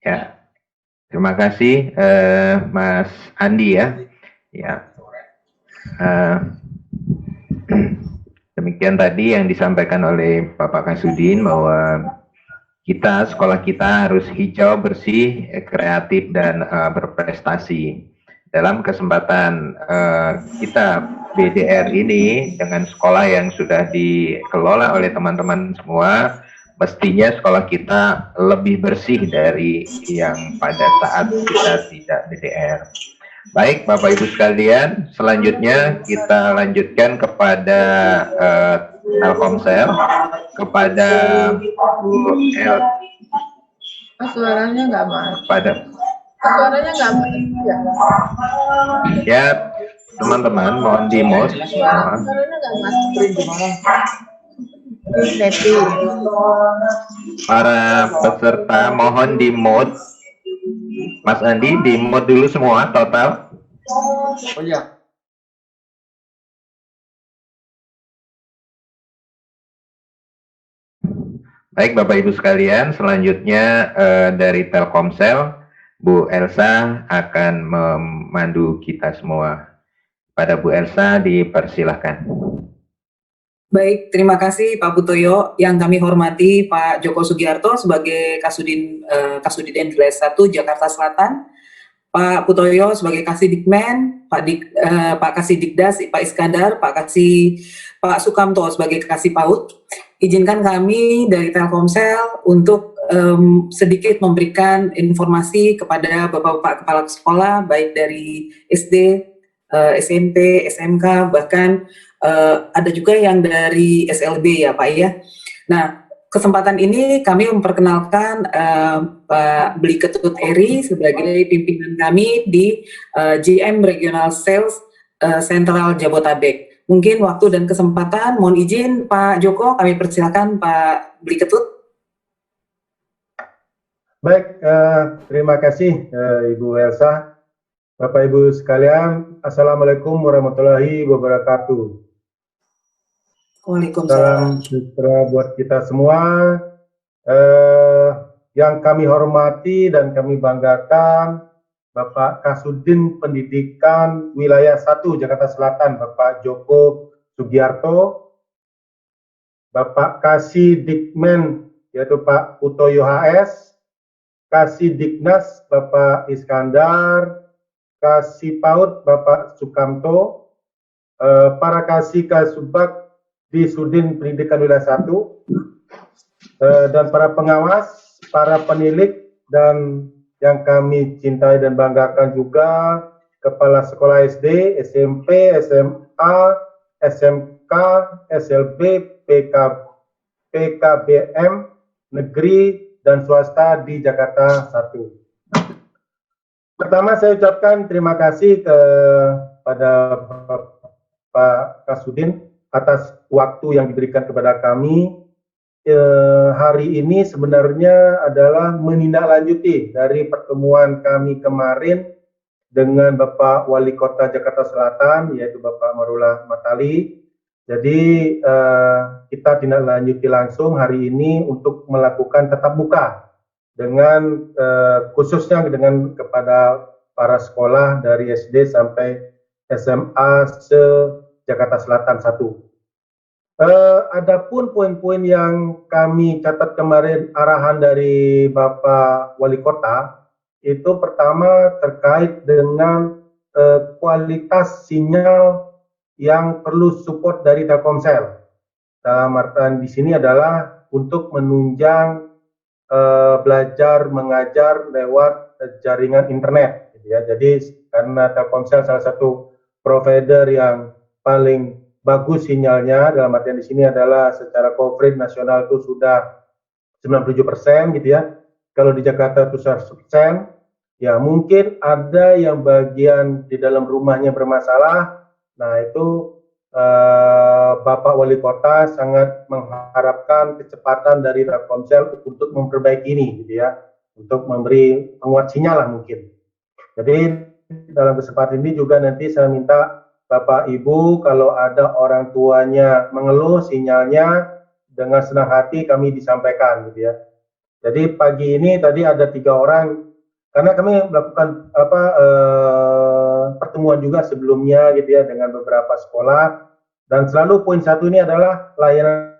Ya, terima kasih Mas Andi ya. Ya, demikian tadi yang disampaikan oleh Bapak Kasudin bahwa kita, sekolah kita harus hijau, bersih, kreatif, dan berprestasi. Dalam kesempatan kita BDR ini dengan sekolah yang sudah dikelola oleh teman-teman semua, mestinya sekolah kita lebih bersih dari yang pada saat kita tidak BDR. Baik, Bapak Ibu sekalian, selanjutnya kita lanjutkan kepada Telkomsel, kepada Bu El. Suaranya nggak mas. Pada Suaranya nggak mas. ya, teman-teman mohon di mute. Suaranya nggak mas. Neti. Para peserta mohon di mute. Mas Andi di mute dulu semua total. Oh iya. Baik Bapak Ibu sekalian, selanjutnya dari Telkomsel, Bu Elsa akan memandu kita semua. Pada Bu Elsa dipersilahkan. Baik, terima kasih Pak Putoyo. Yang kami hormati Pak Joko Sugiarto sebagai Kasudin Wilayah 1 Jakarta Selatan, Pak Putoyo sebagai Kasidikmen, Pak Kasidikdas, Pak Iskandar, Pak Sukamto sebagai Kasih PAUD. Izinkan kami dari Telkomsel untuk sedikit memberikan informasi kepada Bapak-Bapak Kepala Sekolah, baik dari SD, SMP, SMK, bahkan ada juga yang dari SLB ya Pak ya. Nah, kesempatan ini kami memperkenalkan Pak Bli Ketut Eri sebagai pimpinan kami di GM Regional Sales Central Jabotabek. Mungkin waktu dan kesempatan, mohon izin Pak Joko, kami persilakan Pak Bli Ketut. Baik, terima kasih Ibu Elsa. Bapak Ibu sekalian, Assalamualaikum warahmatullahi wabarakatuh. Waalaikumsalam. Salam sejahtera buat kita semua. Yang kami hormati dan kami banggakan, Bapak Kasudin Pendidikan Wilayah 1 Jakarta Selatan, Bapak Joko Sugiarto, Bapak Kasidikmen, yaitu Pak Putoyo HS, Kasidiknas, Bapak Iskandar, Kasih PAUD, Bapak Sukamto, para Kasih Kasubag di Sudin Pendidikan Wilayah 1, dan para pengawas, para penilik, dan yang kami cintai dan banggakan juga Kepala Sekolah SD, SMP, SMA, SMK, SLB, PKBM, negeri, dan swasta di Jakarta 1. Pertama saya ucapkan terima kasih kepada Pak Kasudin atas waktu yang diberikan kepada kami. Hari ini sebenarnya adalah menindaklanjuti dari pertemuan kami kemarin dengan Bapak Wali Kota Jakarta Selatan, yaitu Bapak Marullah Matali. Jadi kita tindak lanjuti langsung hari ini untuk melakukan tatap muka dengan khususnya dengan kepada para sekolah dari SD sampai SMA se-Jakarta Selatan 1. Adapun poin-poin yang kami catat kemarin arahan dari Bapak Wali Kota, itu pertama terkait dengan kualitas sinyal yang perlu support dari Telkomsel. Dalam artian di sini adalah untuk menunjang belajar mengajar lewat jaringan internet, gitu ya. Jadi karena Telkomsel salah satu provider yang paling bagus sinyalnya, dalam artian di sini adalah secara coverage nasional itu sudah 97% gitu ya. Kalau di Jakarta itu 100%, ya mungkin ada yang bagian di dalam rumahnya bermasalah, Nah, itu Bapak Wali Kota sangat mengharapkan kecepatan dari Telkomsel untuk memperbaiki ini, gitu ya, untuk memberi penguat sinyal lah mungkin. Jadi dalam kesempatan ini juga nanti saya minta Bapak Ibu kalau ada orang tuanya mengeluh sinyalnya dengan senang hati kami disampaikan, gitu ya. Jadi pagi ini tadi ada 3 orang, karena kami melakukan pertemuan juga sebelumnya, gitu ya, dengan beberapa sekolah, dan selalu poin 1 ini adalah layanan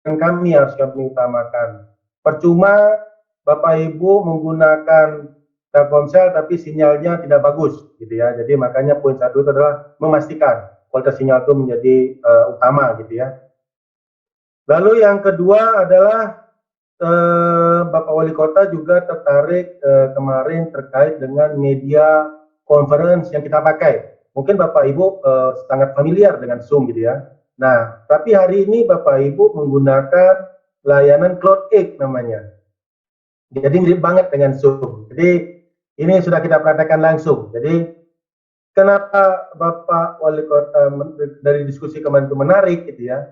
kami harus kami utamakan. Percuma Bapak Ibu menggunakan Telkomsel tapi sinyalnya tidak bagus, gitu ya. Jadi makanya poin 1 itu adalah memastikan kualitas sinyal itu menjadi utama, gitu ya. Lalu yang kedua adalah Bapak Wali Kota juga tertarik kemarin terkait dengan media conference yang kita pakai. Mungkin Bapak Ibu sangat familiar dengan Zoom, gitu ya. Nah, tapi hari ini Bapak Ibu menggunakan layanan Cloud8 namanya. Jadi mirip banget dengan Zoom. Jadi ini sudah kita praktekkan langsung. Jadi kenapa Bapak Wali Kota dari diskusi kemarin itu menarik, gitu ya.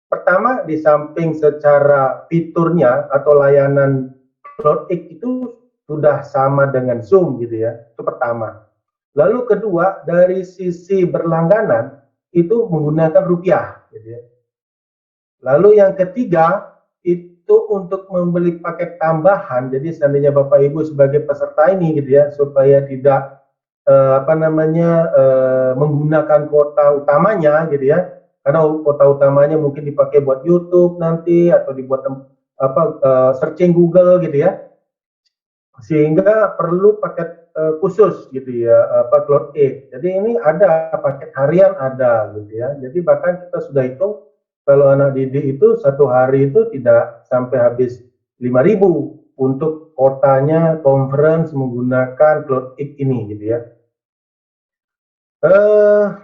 Pertama, di samping secara fiturnya atau layanan Cloud8 itu sudah sama dengan Zoom, gitu ya. Itu pertama. Lalu kedua, dari sisi berlangganan itu menggunakan rupiah, gitu ya. Lalu yang ketiga, itu untuk membeli paket tambahan. Jadi seandainya Bapak Ibu sebagai peserta ini, gitu ya, supaya tidak menggunakan kuota utamanya, gitu ya. Karena kuota utamanya mungkin dipakai buat YouTube nanti atau dibuat searching Google, gitu ya. Sehingga perlu paket khusus, gitu ya, Cloud8. Jadi ini ada paket harian ada, gitu ya. Jadi bahkan kita sudah hitung kalau anak didik itu 1 hari itu tidak sampai habis 5.000 untuk kuotanya conference menggunakan Cloud8 ini, gitu ya.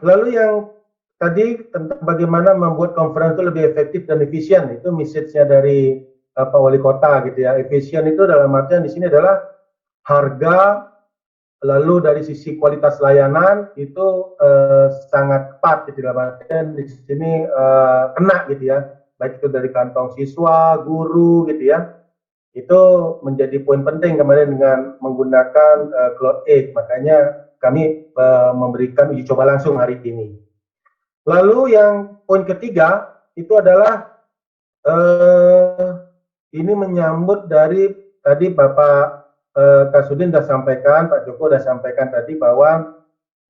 Lalu yang tadi tentang bagaimana membuat conference itu lebih efektif dan efisien, itu message-nya dari Pak Wali Kota, gitu ya. Efisien itu dalam artian di sini adalah harga, lalu dari sisi kualitas layanan itu sangat tepat, gitu, dalam artian di sini kena, gitu ya, baik itu dari kantong siswa, guru, gitu ya. Itu menjadi poin penting kemarin dengan menggunakan Cloud8. Makanya kami memberikan uji coba langsung hari ini. Lalu yang poin ketiga itu adalah ini menyambut dari tadi Bapak Kasudin sudah sampaikan, Pak Joko sudah sampaikan tadi bahwa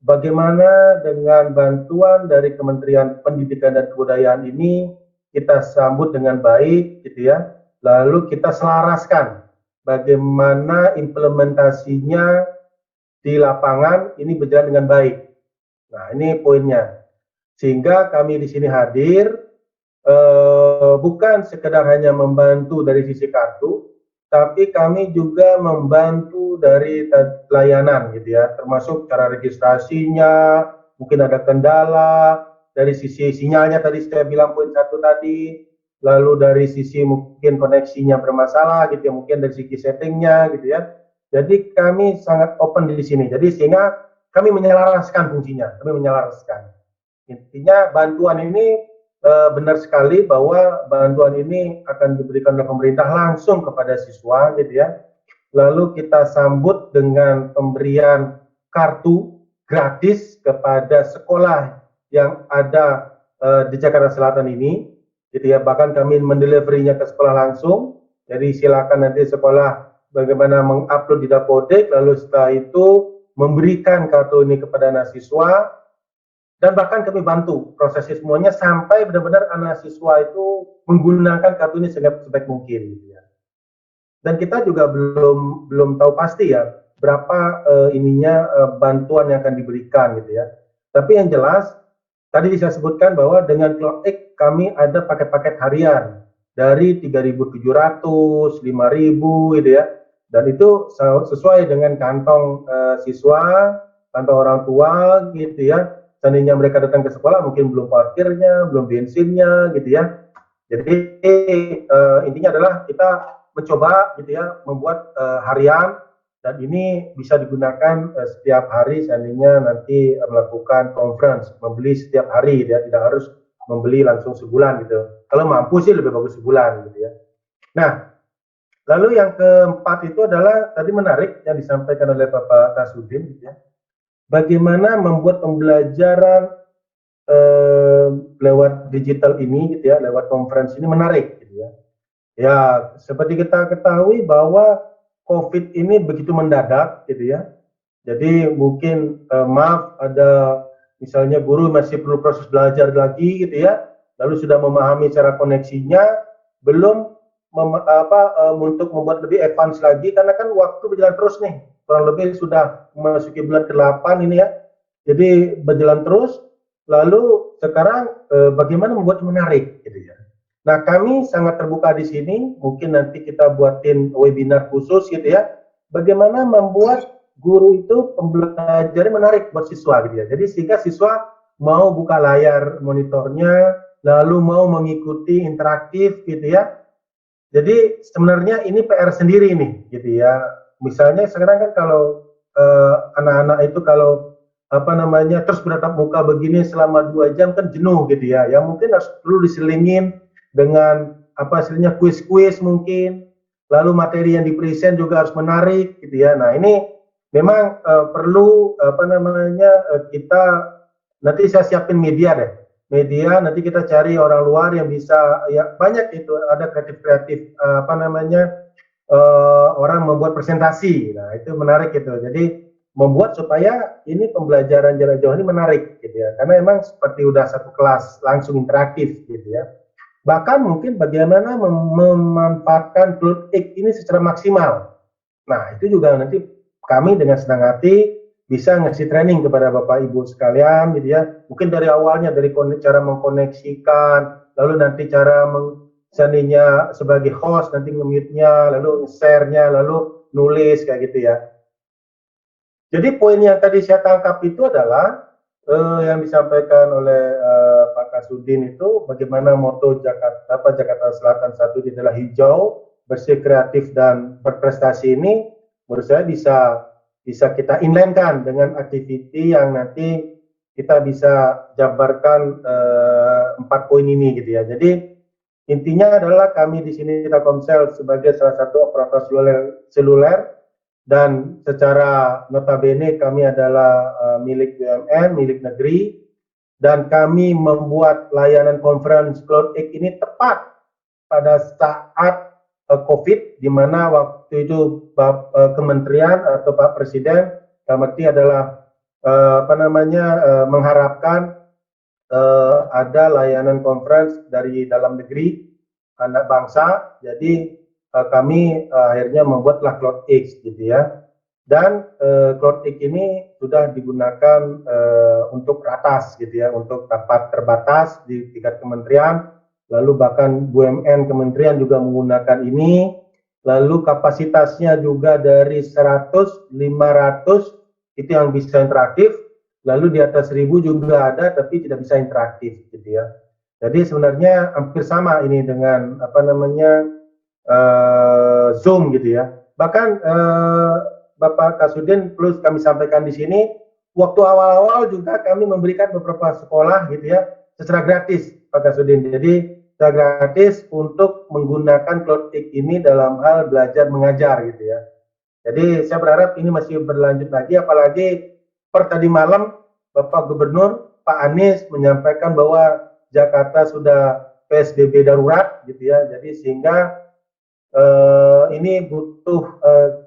bagaimana dengan bantuan dari Kementerian Pendidikan dan Kebudayaan ini kita sambut dengan baik, gitu ya. Lalu kita selaraskan bagaimana implementasinya di lapangan ini berjalan dengan baik. Nah, ini poinnya. Sehingga kami di sini hadir bukan sekedar hanya membantu dari sisi kartu, tapi kami juga membantu dari layanan, gitu ya, termasuk cara registrasinya, mungkin ada kendala dari sisi sinyalnya tadi saya bilang poin 1 tadi, lalu dari sisi mungkin koneksinya bermasalah, gitu ya, mungkin dari sisi settingnya, gitu ya. Jadi kami sangat open di sini. Jadi sehingga kami menyelaraskan fungsinya, kami menyelaraskan. Intinya bantuan ini benar sekali bahwa bantuan ini akan diberikan oleh pemerintah langsung kepada siswa, gitu ya. Lalu kita sambut dengan pemberian kartu gratis kepada sekolah yang ada di Jakarta Selatan ini, gitu ya. Bahkan kami mendeliverinya ke sekolah langsung. Jadi silakan nanti sekolah bagaimana mengupload di Dapodik, lalu setelah itu memberikan kartu ini kepada anak siswa. Dan bahkan kami bantu proses semuanya sampai benar-benar anak siswa itu menggunakan kartu ini sebaik mungkin, gitu ya. Dan kita juga belum tahu pasti ya berapa bantuan yang akan diberikan, gitu ya. Tapi yang jelas tadi saya sebutkan bahwa dengan Cloud8 kami ada paket-paket harian dari 3.700, 5.000, gitu ya. Dan itu sesuai dengan kantong siswa, kantong orang tua, gitu ya. Seandainya mereka datang ke sekolah mungkin belum parkirnya, belum bensinnya, gitu ya. Jadi intinya adalah kita mencoba, gitu ya, membuat harian dan ini bisa digunakan setiap hari seandainya nanti melakukan conference, membeli setiap hari, ya tidak harus membeli langsung sebulan gitu. Kalau mampu sih lebih bagus sebulan gitu ya. Nah, lalu yang keempat itu adalah tadi menarik yang disampaikan oleh Bapak Kasudin gitu ya. Bagaimana membuat pembelajaran lewat digital ini gitu ya, lewat conference ini menarik gitu ya. Ya, seperti kita ketahui bahwa COVID ini begitu mendadak gitu ya. Jadi mungkin maaf ada misalnya guru masih perlu proses belajar lagi gitu ya. Lalu sudah memahami cara koneksinya, belum untuk membuat lebih advance lagi karena kan waktu berjalan terus nih. Kurang lebih sudah memasuki bulan ke-8 ini ya. Jadi berjalan terus. Lalu sekarang bagaimana membuat menarik gitu ya. Nah, kami sangat terbuka di sini, mungkin nanti kita buatin webinar khusus gitu ya, bagaimana membuat guru itu pembelajaran menarik buat siswa gitu ya. Jadi sehingga siswa mau buka layar monitornya, lalu mau mengikuti interaktif gitu ya. Jadi sebenarnya ini PR sendiri nih gitu ya. Misalnya sekarang kan kalau anak-anak itu kalau terus bertatap muka begini selama 2 jam kan jenuh gitu ya. Ya mungkin harus perlu diselingin dengan hasilnya kuis-kuis mungkin, lalu materi yang dipresent juga harus menarik gitu ya. Nah ini memang perlu kita nanti saya siapin media deh, nanti kita cari orang luar yang bisa ya banyak itu ada kreatif orang membuat presentasi. Nah itu menarik gitu. Jadi membuat supaya ini pembelajaran jarak jauh ini menarik gitu ya, karena emang seperti udah satu kelas langsung interaktif gitu ya. Bahkan mungkin bagaimana memanfaatkan Cloud X ini secara maksimal. Nah, itu juga nanti kami dengan senang hati bisa ngasih training kepada Bapak Ibu sekalian gitu ya. Mungkin dari awalnya dari cara mengkoneksikan, lalu nanti cara seandainya sebagai host nanti nge-mute-nya, lalu share-nya, lalu nulis kayak gitu ya. Jadi poin yang tadi saya tangkap itu adalah yang disampaikan oleh Pak Kasudin itu bagaimana moto Jakarta Selatan 1 adalah hijau, bersih, kreatif dan berprestasi ini menurut saya bisa kita inline-kan dengan activity yang nanti kita bisa jabarkan 4 poin ini gitu ya. Jadi intinya adalah kami di sini Telkomsel sebagai salah satu operator seluler dan secara notabene kami adalah milik BUMN, milik negeri, dan kami membuat layanan conference Cloud X ini tepat pada saat COVID, di mana waktu itu Kementerian atau Pak Presiden kami adalah mengharapkan ada layanan conference dari dalam negeri anak bangsa. Jadi kami akhirnya membuatlah Cloud X gitu ya, dan Cloud X ini sudah digunakan untuk ratas gitu ya, untuk rapat terbatas di tingkat kementerian, lalu bahkan BUMN kementerian juga menggunakan ini, lalu kapasitasnya juga dari 100, 500 itu yang bisa interaktif, lalu di atas 1000 juga ada tapi tidak bisa interaktif gitu ya. Jadi sebenarnya hampir sama ini dengan Zoom gitu ya. Bahkan Bapak Kasudin plus kami sampaikan di sini, waktu awal-awal juga kami memberikan beberapa sekolah gitu ya secara gratis Pak Kasudin. Jadi secara gratis untuk menggunakan Cloud X ini dalam hal belajar mengajar gitu ya. Jadi saya berharap ini masih berlanjut lagi, apalagi per tadi malam Bapak Gubernur Pak Anies menyampaikan bahwa Jakarta sudah PSBB darurat gitu ya. Jadi sehingga ini butuh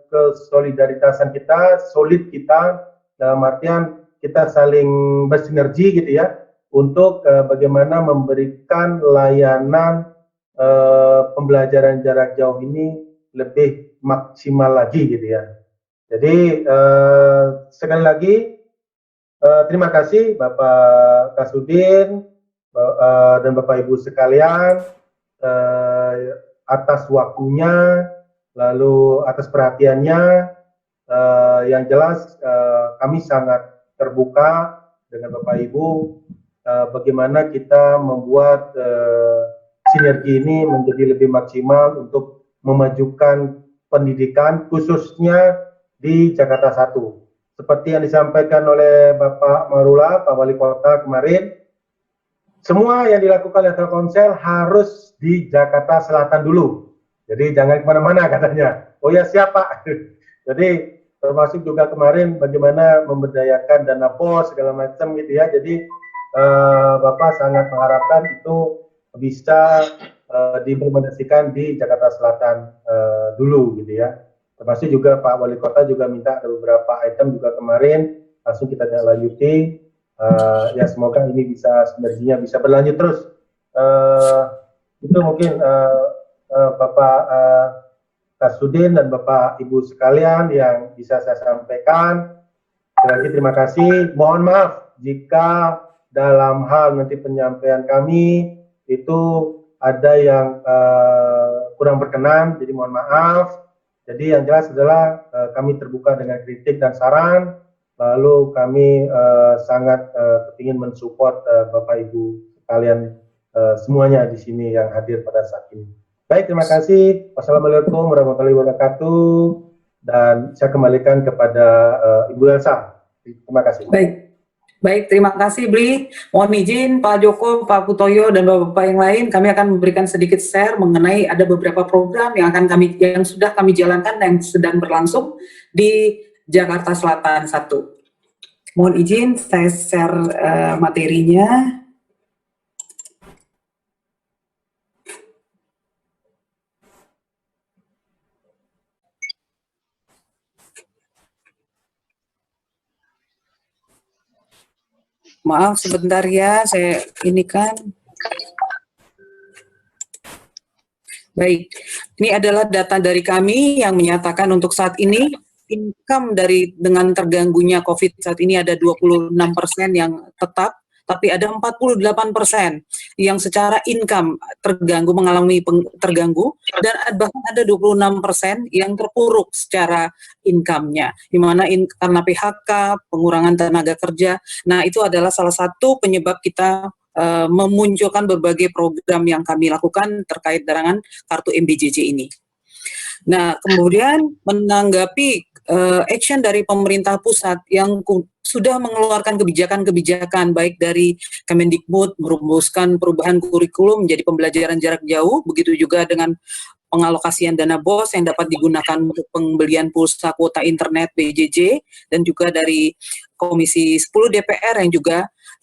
kesolidaritasan kita, solid kita, dalam artian kita saling bersinergi gitu ya, untuk bagaimana memberikan layanan pembelajaran jarak jauh ini lebih maksimal lagi gitu ya. Jadi sekali lagi terima kasih Bapak Kasudin dan Bapak Ibu sekalian atas waktunya, lalu atas perhatiannya. Yang jelas kami sangat terbuka dengan Bapak Ibu bagaimana kita membuat sinergi ini menjadi lebih maksimal untuk memajukan pendidikan, khususnya di Jakarta 1. Seperti yang disampaikan oleh Bapak Marula, Pak Wali Kota kemarin, semua yang dilakukan oleh Telkomsel harus di Jakarta Selatan dulu. Jadi jangan kemana-mana katanya. Oh ya siapa? Jadi termasuk juga kemarin bagaimana memberdayakan dana BOS segala macam gitu ya. Jadi Bapak sangat mengharapkan itu bisa diimplementasikan di Jakarta Selatan dulu gitu ya. Termasuk juga Pak Wali Kota juga minta ada beberapa item juga kemarin langsung kita lanjuti. Ya semoga ini bisa sinerginya bisa berlanjut terus. Itu mungkin Bapak Kasudin dan Bapak Ibu sekalian yang bisa saya sampaikan. Sekali lagi terima kasih. Mohon maaf jika dalam hal nanti penyampaian kami itu ada yang kurang berkenan, jadi mohon maaf. Jadi yang jelas adalah kami terbuka dengan kritik dan saran. Lalu kami sangat ingin mensupport Bapak Ibu sekalian semuanya di sini yang hadir pada saat ini. Baik, terima kasih. Wassalamualaikum warahmatullahi wabarakatuh. Dan saya kembalikan kepada Ibu Elsa. Terima kasih. Baik, terima kasih Bli. Mohon izin Pak Joko, Pak Putoyo, dan Bapak-Bapak yang lain, kami akan memberikan sedikit share mengenai ada beberapa program yang sudah kami jalankan dan sedang berlangsung di Jakarta Selatan 1. Mohon izin saya share materinya. Maaf sebentar ya, saya ini kan. Baik, ini adalah data dari kami yang menyatakan untuk saat ini income dengan terganggunya COVID saat ini ada 26% yang tetap, tapi ada 48% yang secara income mengalami terganggu, dan bahkan ada 26% yang terpuruk secara income-nya, di mana karena PHK, pengurangan tenaga kerja. Nah, itu adalah salah satu penyebab kita memunculkan berbagai program yang kami lakukan terkait dengan kartu MBJJ ini. Nah, kemudian menanggapi action dari pemerintah pusat yang sudah mengeluarkan kebijakan-kebijakan baik dari Kemendikbud merumuskan perubahan kurikulum menjadi pembelajaran jarak jauh, begitu juga dengan pengalokasian dana BOS yang dapat digunakan untuk pembelian pulsa kuota internet BJJ, dan juga dari Komisi 10 DPR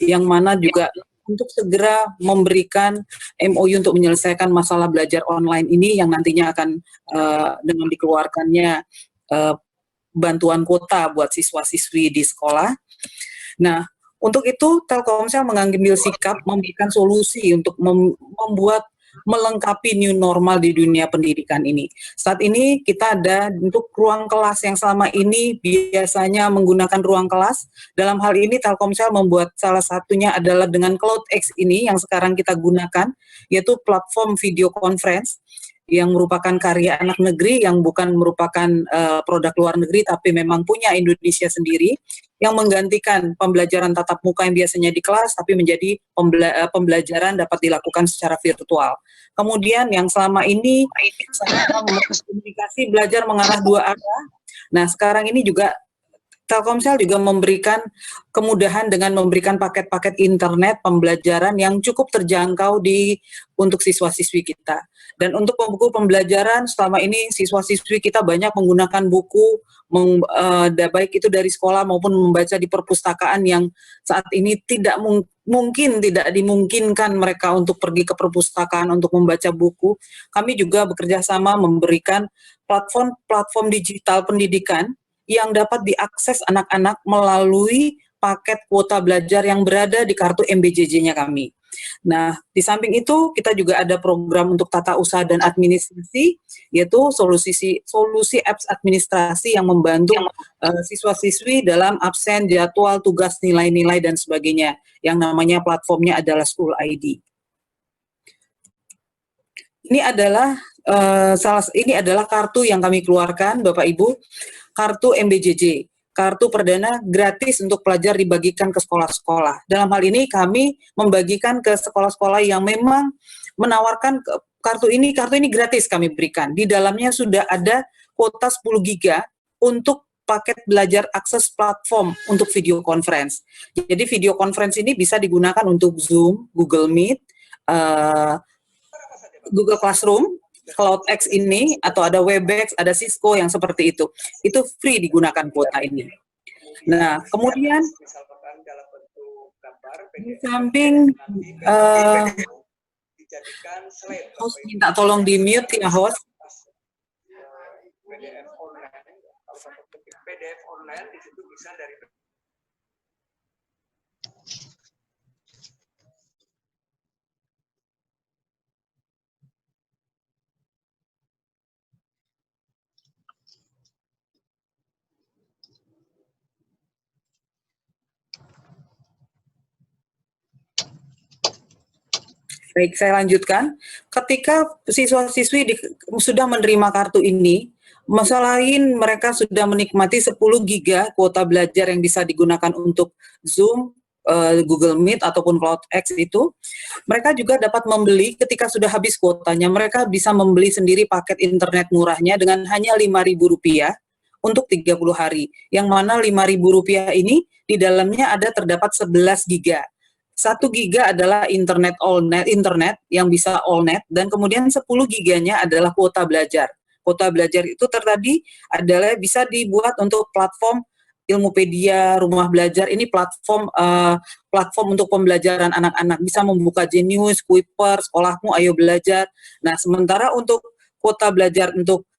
yang mana juga untuk segera memberikan MOU untuk menyelesaikan masalah belajar online ini yang nantinya akan dengan dikeluarkannya bantuan kuota buat siswa-siswi di sekolah. Nah, untuk itu Telkomsel mengambil sikap memberikan solusi untuk melengkapi new normal di dunia pendidikan ini. Saat ini kita ada untuk ruang kelas yang selama ini biasanya menggunakan ruang kelas. Dalam hal ini Telkomsel membuat salah satunya adalah dengan CloudX ini yang sekarang kita gunakan, yaitu platform video conference yang merupakan karya anak negeri, yang bukan merupakan produk luar negeri, tapi memang punya Indonesia sendiri, yang menggantikan pembelajaran tatap muka yang biasanya di kelas, tapi menjadi pembelajaran dapat dilakukan secara virtual. Kemudian yang selama ini komunikasi belajar mengarah dua arah. Nah, sekarang ini juga Telkomsel juga memberikan kemudahan dengan memberikan paket-paket internet pembelajaran yang cukup terjangkau untuk siswa-siswi kita. Dan untuk buku pembelajaran selama ini siswa-siswi kita banyak menggunakan buku baik itu dari sekolah maupun membaca di perpustakaan yang saat ini tidak dimungkinkan mereka untuk pergi ke perpustakaan untuk membaca buku. Kami juga bekerja sama memberikan platform digital pendidikan yang dapat diakses anak-anak melalui paket kuota belajar yang berada di kartu MBJJ-nya kami. Nah, di samping itu kita juga ada program untuk tata usaha dan administrasi, yaitu solusi apps administrasi yang membantu siswa-siswi dalam absen, jadwal, tugas, nilai-nilai, dan sebagainya. Yang namanya platformnya adalah School ID. Ini adalah kartu yang kami keluarkan, Bapak Ibu. Kartu MBJJ, kartu perdana gratis untuk pelajar dibagikan ke sekolah-sekolah. Dalam hal ini kami membagikan ke sekolah-sekolah yang memang menawarkan kartu ini gratis kami berikan. Di dalamnya sudah ada kuota 10 GB untuk paket belajar akses platform untuk video conference. Jadi video conference ini bisa digunakan untuk Zoom, Google Meet, Google Classroom, CloudX ini, atau ada Webex, ada Cisco yang seperti itu. Itu free digunakan kuota ini. Nah, kemudian di samping host minta tolong di mute ya host. PDF online di situ bisa dari Baik, saya lanjutkan. Ketika siswa-siswi sudah menerima kartu ini, masalah lain mereka sudah menikmati 10 GB kuota belajar yang bisa digunakan untuk Zoom, Google Meet, ataupun CloudX itu. Mereka juga dapat membeli ketika sudah habis kuotanya, mereka bisa membeli sendiri paket internet murahnya dengan hanya Rp5.000 untuk 30 hari. Yang mana Rp5.000 ini di dalamnya terdapat 11 GB. 1 giga adalah internet yang bisa all net, dan kemudian 10 giganya adalah kuota belajar. Kuota belajar itu tadi adalah bisa dibuat untuk platform Ilmupedia, Rumah Belajar. Ini platform untuk pembelajaran anak-anak, bisa membuka Genius, Kuiper, Sekolahmu, Ayo Belajar. Nah, sementara untuk kuota belajar untuk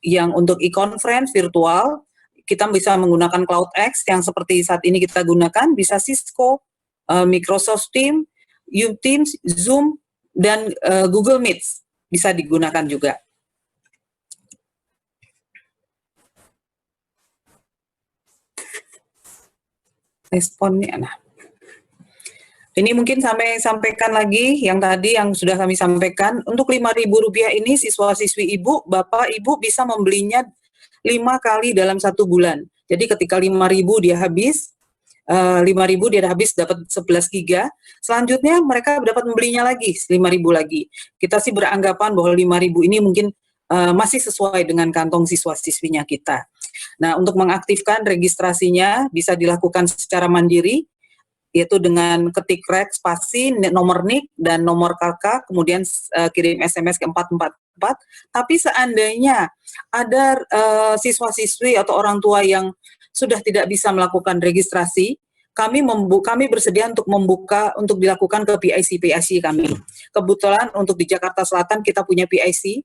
yang untuk e-conference virtual, kita bisa menggunakan CloudX yang seperti saat ini kita gunakan, bisa Cisco, Microsoft Teams, Teams, Zoom, dan Google Meet bisa digunakan juga. Responnya, nah. Ini mungkin sampaikan lagi yang tadi yang sudah kami sampaikan. Untuk Rp5.000 ini siswa-siswi ibu, bapak, ibu bisa membelinya 5 kali dalam 1 bulan. Jadi ketika 5.000 dia habis, 5.000 dia habis dapat 11 giga. Selanjutnya mereka dapat membelinya lagi 5.000 lagi. Kita sih beranggapan bahwa 5.000 ini mungkin masih sesuai dengan kantong siswa-siswinya kita. Nah, untuk mengaktifkan registrasinya bisa dilakukan secara mandiri, yaitu dengan ketik rek spasi nomor NIK dan nomor KK, kemudian kirim SMS ke 444. Tapi seandainya ada siswa-siswi atau orang tua yang sudah tidak bisa melakukan registrasi, kami bersedia untuk membuka untuk dilakukan ke PIC kami. Kebetulan untuk di Jakarta Selatan kita punya PIC.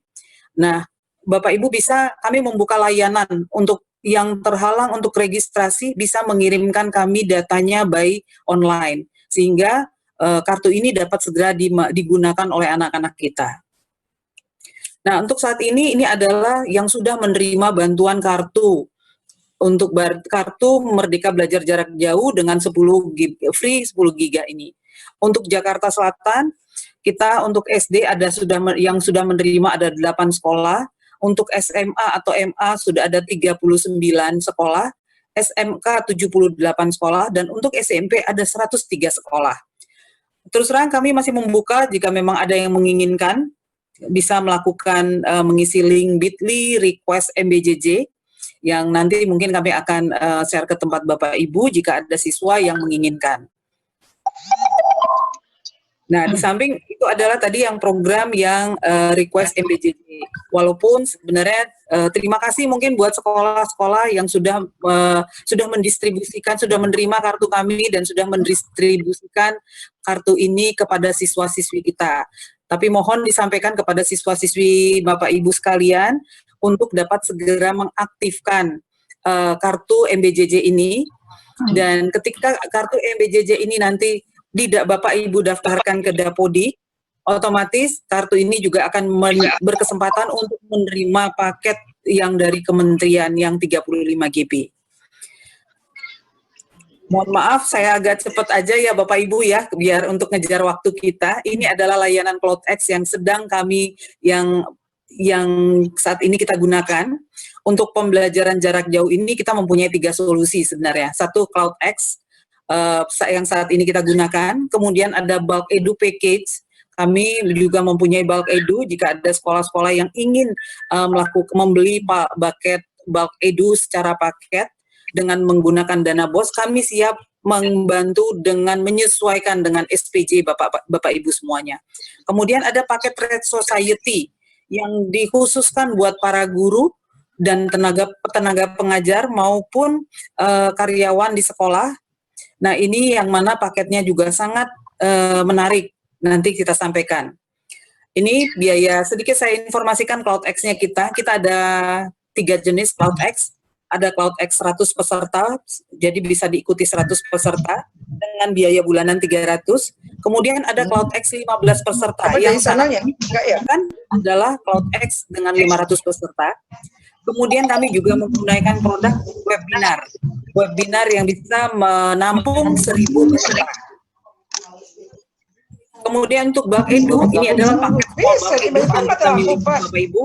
Nah, Bapak Ibu kami membuka layanan untuk yang terhalang untuk registrasi bisa mengirimkan kami datanya by online, sehingga kartu ini dapat segera digunakan oleh anak-anak kita. Nah, untuk saat ini adalah yang sudah menerima bantuan kartu. Untuk kartu Merdeka Belajar Jarak Jauh dengan 10 GB ini. Untuk Jakarta Selatan, kita untuk SD yang sudah menerima ada 8 sekolah. Untuk SMA atau MA sudah ada 39 sekolah, SMK 78 sekolah, dan untuk SMP ada 103 sekolah. Terus terang kami masih membuka jika memang ada yang menginginkan, bisa melakukan mengisi link bit.ly request MBJJ, yang nanti mungkin kami akan share ke tempat Bapak Ibu jika ada siswa yang menginginkan. Nah, di samping itu adalah tadi yang program yang request MBJJ. Walaupun sebenarnya terima kasih mungkin buat sekolah-sekolah yang sudah mendistribusikan, sudah menerima kartu kami dan sudah mendistribusikan kartu ini kepada siswa-siswi kita. Tapi mohon disampaikan kepada siswa-siswi Bapak Ibu sekalian untuk dapat segera mengaktifkan kartu MBJJ ini, dan ketika kartu MBJJ ini nanti Bapak Ibu daftarkan ke Dapodi, otomatis kartu ini juga akan berkesempatan untuk menerima paket yang dari kementerian yang 35 GB. Mohon maaf, saya agak cepat aja ya Bapak Ibu ya, biar untuk ngejar waktu kita. Ini adalah layanan CloudX yang sedang kami yang saat ini kita gunakan. Untuk pembelajaran jarak jauh ini kita mempunyai 3 solusi sebenarnya. 1 CloudX yang saat ini kita gunakan, kemudian ada Bulk Edu Package. Kami juga mempunyai Bulk Edu jika ada sekolah-sekolah yang ingin membeli paket bulk edu secara paket dengan menggunakan dana BOS, kami siap membantu dengan menyesuaikan dengan SPJ Bapak Ibu semuanya. Kemudian ada paket Red Society yang dikhususkan buat para guru dan tenaga pengajar maupun karyawan di sekolah. Nah, ini yang mana paketnya juga sangat menarik, nanti kita sampaikan. Ini biaya, sedikit saya informasikan CloudX-nya kita ada 3 jenis CloudX. Ada CloudX 100 peserta, jadi bisa diikuti 100 peserta dengan biaya bulanan 300. Kemudian ada CloudX 15 peserta yang kan adalah CloudX dengan 500 peserta. Kemudian kami juga menggunakan produk webinar yang bisa menampung 1000 peserta. Kemudian untuk bulk edu, ini adalah paket bulk edu kami miliki Bapak Ibu.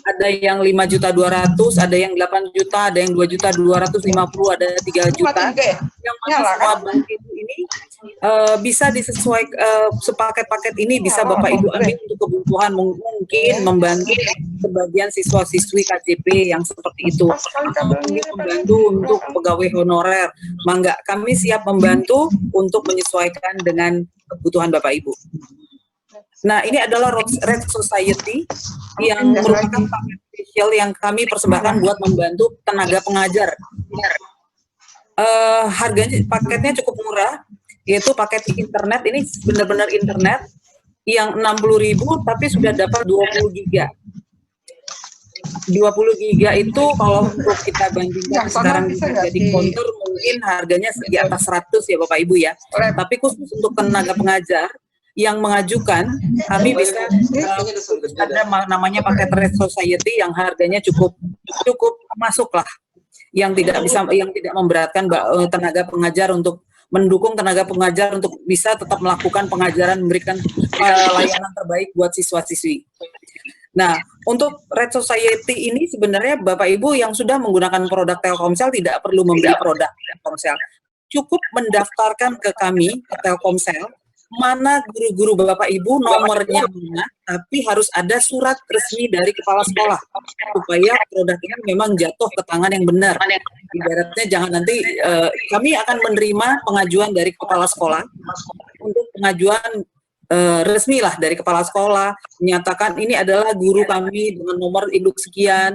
Ada yang 5.200.000, ada yang 8 juta, ada yang 2.250.000, ada 3 juta. Yang mana semua bulk edu ini bisa disesuaikan, sepaket-paket ini bisa Bapak Ibu ambil untuk kebutuhan mungkin membantu sebagian siswa-siswi KJP yang seperti itu. Membantu untuk pegawai honorer. Mangga, kami siap membantu untuk menyesuaikan dengan kebutuhan Bapak Ibu. Nah, ini adalah Red Society yang merupakan paket spesial yang kami persembahkan buat membantu tenaga pengajar. Harganya, paketnya cukup murah, yaitu paket internet, ini benar-benar internet yang 60.000 tapi sudah dapat 20 giga. 20 giga itu kalau untuk kita bandingkan sekarang jadi counter mungkin harganya di atas 100 ya Bapak Ibu ya. Tapi khusus untuk tenaga pengajar yang mengajukan, kami bisa ada namanya paket Red Society yang harganya cukup masuk lah, yang tidak memberatkan tenaga pengajar untuk mendukung tenaga pengajar untuk bisa tetap melakukan pengajaran, memberikan layanan terbaik buat siswa-siswi. Nah, untuk Red Society ini sebenarnya Bapak Ibu yang sudah menggunakan produk Telkomsel tidak perlu membeli produk Telkomsel. Cukup mendaftarkan ke kami, ke Telkomsel, mana guru-guru Bapak Ibu, nomornya mana, tapi harus ada surat resmi dari kepala sekolah, supaya produk ini memang jatuh ke tangan yang benar. Ibaratnya jangan nanti, kami akan menerima pengajuan dari kepala sekolah, untuk pengajuan resmi lah dari kepala sekolah, menyatakan ini adalah guru kami dengan nomor induk sekian,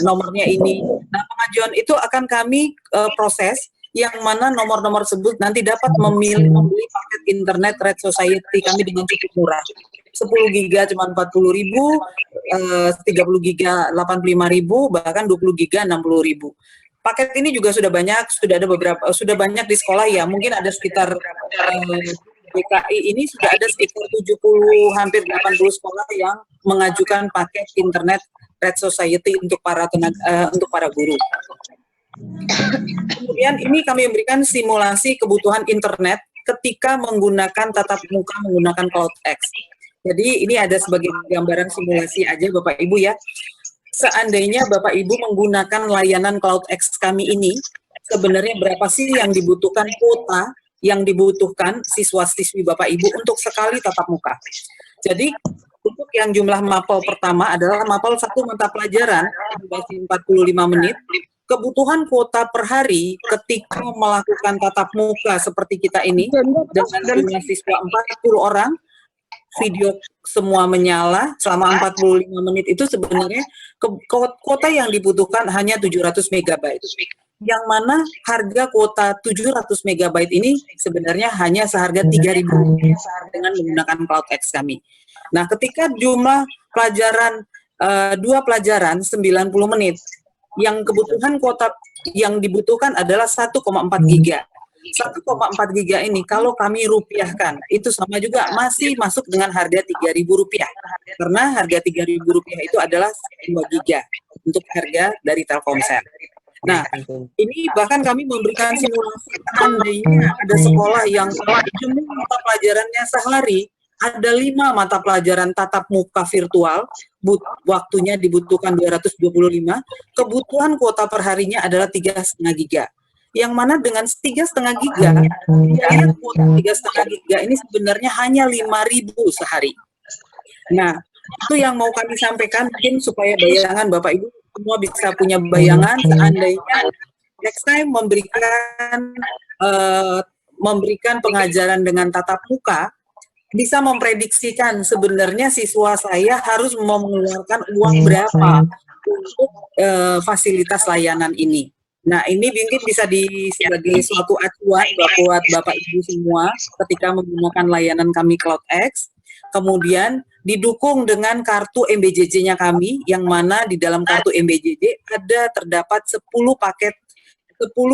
nomornya ini. Nah, pengajuan itu akan kami proses, yang mana nomor-nomor tersebut nanti dapat membeli paket internet Red Society kami dengan cukup murah. 10 giga cuma 40.000, 30 giga 85.000, bahkan 20 giga 60.000. Paket ini juga sudah banyak di sekolah ya, mungkin ada sekitar DKI ini sudah ada sekitar 70, hampir 80 sekolah yang mengajukan paket internet Red Society untuk para guru. Kemudian ini kami memberikan simulasi kebutuhan internet ketika menggunakan tatap muka menggunakan CloudX. Jadi ini ada sebagai gambaran simulasi aja Bapak Ibu ya. Seandainya Bapak Ibu menggunakan layanan CloudX kami ini, sebenarnya berapa sih yang dibutuhkan kuota yang dibutuhkan siswa-siswi Bapak Ibu untuk sekali tatap muka. Jadi untuk yang jumlah mapel pertama adalah mapel 1 mata pelajaran durasi 45 menit. Kebutuhan kuota per hari ketika melakukan tatap muka seperti kita ini dengan jumlah siswa 40 orang, video semua menyala selama 45 menit itu sebenarnya kuota yang dibutuhkan hanya 700 MB. Yang mana harga kuota 700 MB ini sebenarnya hanya seharga 3.000 dengan menggunakan CloudX kami. Nah, ketika jumlah pelajaran 2 pelajaran 90 menit, yang kebutuhan kuota yang dibutuhkan adalah 1,4 giga. 1,4 giga ini kalau kami rupiahkan, itu sama juga masih masuk dengan harga Rp3.000. Karena harga Rp3.000 itu adalah 2 giga untuk harga dari Telkomsel. Nah, ini bahkan kami memberikan simulasi seandainya ada sekolah yang jumlah mata pelajarannya sehari ada 5 mata pelajaran tatap muka virtual, waktunya dibutuhkan 225, kebutuhan kuota perharinya adalah 3,5 giga. Yang mana dengan 3,5 giga, kuota 3,5 giga ini sebenarnya hanya 5.000 sehari. Nah, itu yang mau kami sampaikan mungkin supaya bayangan Bapak Ibu semua bisa punya bayangan seandainya next time memberikan pengajaran dengan tatap muka, bisa memprediksikan sebenarnya siswa saya harus mengeluarkan uang berapa untuk fasilitas layanan ini. Nah, ini mungkin bisa sebagai suatu acuan buat Bapak Ibu semua ketika menggunakan layanan kami CloudX. Kemudian didukung dengan kartu MBJJ-nya kami, yang mana di dalam kartu MBJJ terdapat 10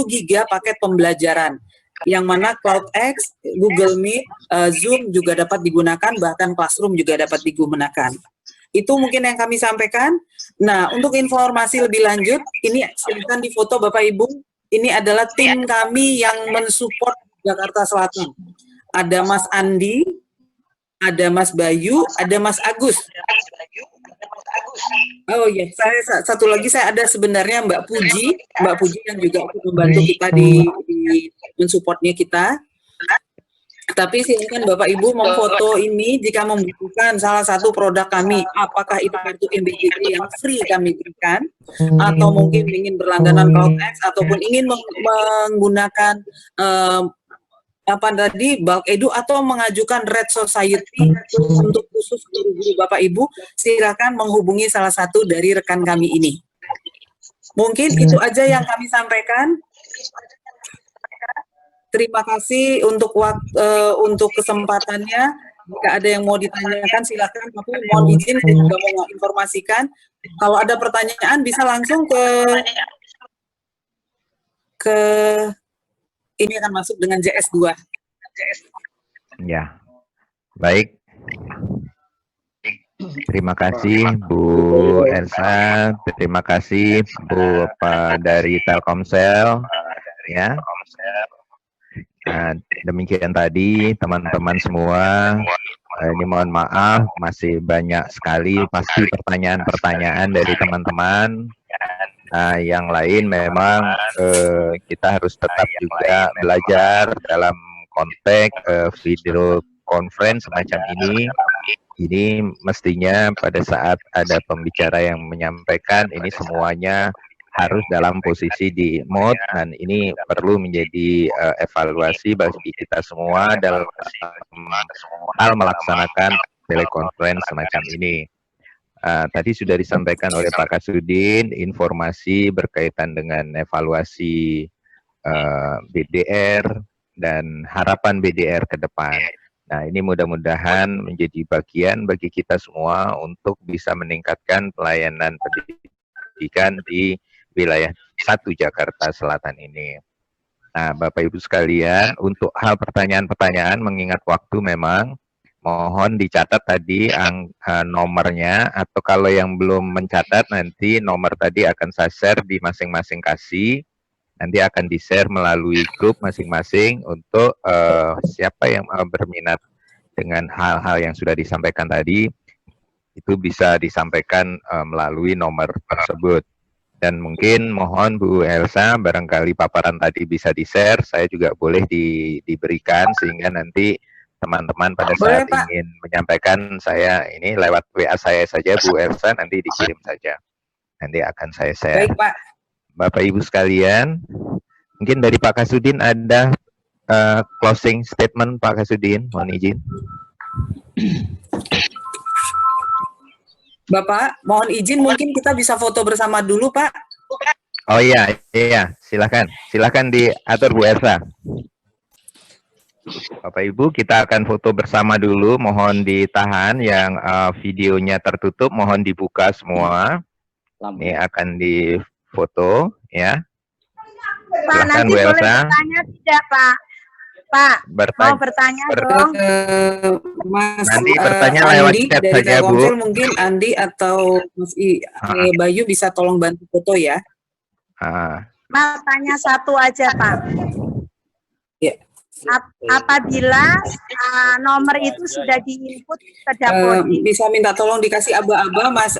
giga paket pembelajaran, yang mana CloudX, Google Meet, Zoom juga dapat digunakan, bahkan Classroom juga dapat digunakan. Itu mungkin yang kami sampaikan. Nah, untuk informasi lebih lanjut, ini silakan difoto Bapak Ibu. Ini adalah tim kami yang mensupport Jakarta Selatan. Ada Mas Andi, ada Mas Bayu, ada Mas Agus. Oh iya, satu lagi saya ada sebenarnya Mbak Puji yang juga membantu kita di mensupportnya kita. Tapi silakan Bapak Ibu memfoto ini jika membutuhkan salah satu produk kami, apakah itu kartu MBJJ yang free kami berikan, atau mungkin ingin berlangganan CloudX, ataupun ingin menggunakan bulk edu, atau mengajukan Red Society untuk khusus guru-guru Bapak Ibu, silakan menghubungi salah satu dari rekan kami ini. Mungkin itu aja yang kami sampaikan. Terima kasih untuk untuk kesempatannya. Jika ada yang mau ditanyakan silakan, tapi mohon izin saya juga mau informasikan. Kalau ada pertanyaan bisa langsung ke ini akan masuk dengan JS2. Ya, baik. Terima kasih Bu Elsa, terima kasih Bu dari Telkomsel, ya. Nah, demikian tadi teman-teman semua. Ini mohon maaf, masih banyak sekali pasti pertanyaan-pertanyaan dari teman-teman. Nah, yang lain memang kita harus tetap juga belajar dalam konteks video conference semacam ini. Ini mestinya pada saat ada pembicara yang menyampaikan, ini semuanya harus dalam posisi di mode, dan ini perlu menjadi evaluasi bagi kita semua dalam hal melaksanakan telekonferensi semacam ini. Tadi sudah disampaikan oleh Pak Kasudin informasi berkaitan dengan evaluasi BDR dan harapan BDR ke depan. Nah, ini mudah-mudahan menjadi bagian bagi kita semua untuk bisa meningkatkan pelayanan pendidikan di wilayah 1 Jakarta Selatan ini. Nah, Bapak Ibu sekalian, untuk hal pertanyaan-pertanyaan mengingat waktu memang mohon dicatat tadi nomornya, atau kalau yang belum mencatat nanti nomor tadi akan saya share di masing-masing kasih. Nanti akan di-share melalui grup masing-masing untuk siapa yang berminat dengan hal-hal yang sudah disampaikan tadi, itu bisa disampaikan melalui nomor tersebut. Dan mungkin mohon Bu Elsa, barangkali paparan tadi bisa di-share, saya juga boleh diberikan, sehingga nanti teman-teman pada saat ingin menyampaikan saya ini lewat WA saya saja, Bu Elsa, nanti dikirim saja. Nanti akan saya share. Baik, Pak. Bapak Ibu sekalian, mungkin dari Pak Kasudin ada closing statement, Pak Kasudin, mohon izin. Bapak, mohon izin mungkin kita bisa foto bersama dulu, Pak. Oh iya, silakan diatur Bu Elsa. Bapak Ibu, kita akan foto bersama dulu, mohon ditahan yang videonya tertutup, mohon dibuka semua. Ini akan difoto, ya. Pak, nanti boleh bertanya tidak, Pak? Pak, mau bertanya dong. Mas nanti bertanya lewat chat dari saja, Bu. Telkomsel, mungkin Andi atau Mas Bayu bisa tolong bantu foto ya. Mau tanya satu aja, Pak. Ya. Apabila nomor itu sudah diinput ke dapur, bisa minta tolong dikasih aba-aba, Mas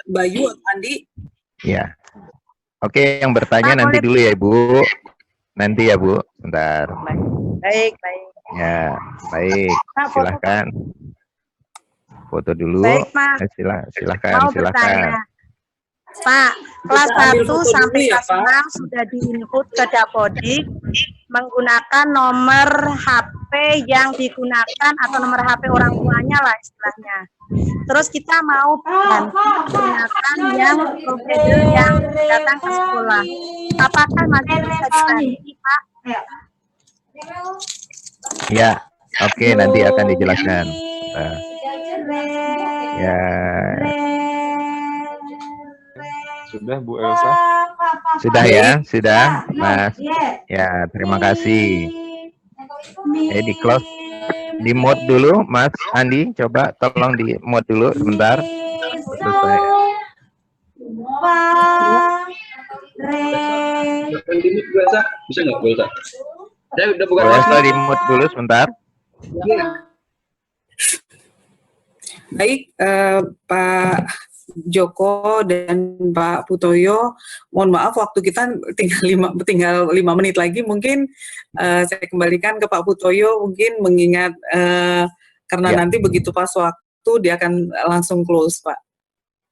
Bayu atau Andi? Ya. Oke, yang bertanya nanti dulu ya, Bu. Nanti ya, Bu. Bentar. Baik. Ya, baik. Silahkan. Foto dulu. Baik, Mas. Silahkan. Pak, kelas Kita ambil 1 foto sampai dulu ya, kelas Pak. 6 sudah diinput ke Dapodik menggunakan nomor HP yang digunakan atau nomor HP orang tuanya lah istilahnya. Terus kita mau ganti menggunakan yang provider yang datang ke sekolah. Apakah masih bisa diganti, Pak? Ya, oke, nanti akan dijelaskan. Ya, Sudah Bu Elsa? sudah ya, sudah, Mas. Ya, terima kasih. Di close, di mute dulu, Mas Andi. Coba tolong di mute dulu sebentar. Selesai. Bisa nggak, Bu Elsa? Saya udah buka Bu Elsa di mute dulu sebentar. Baik, Pak Joko dan Pak Putoyo, mohon maaf waktu kita tinggal 5 menit lagi. Mungkin saya kembalikan ke Pak Putoyo, mungkin mengingat karena nanti begitu pas waktu dia akan langsung close, Pak.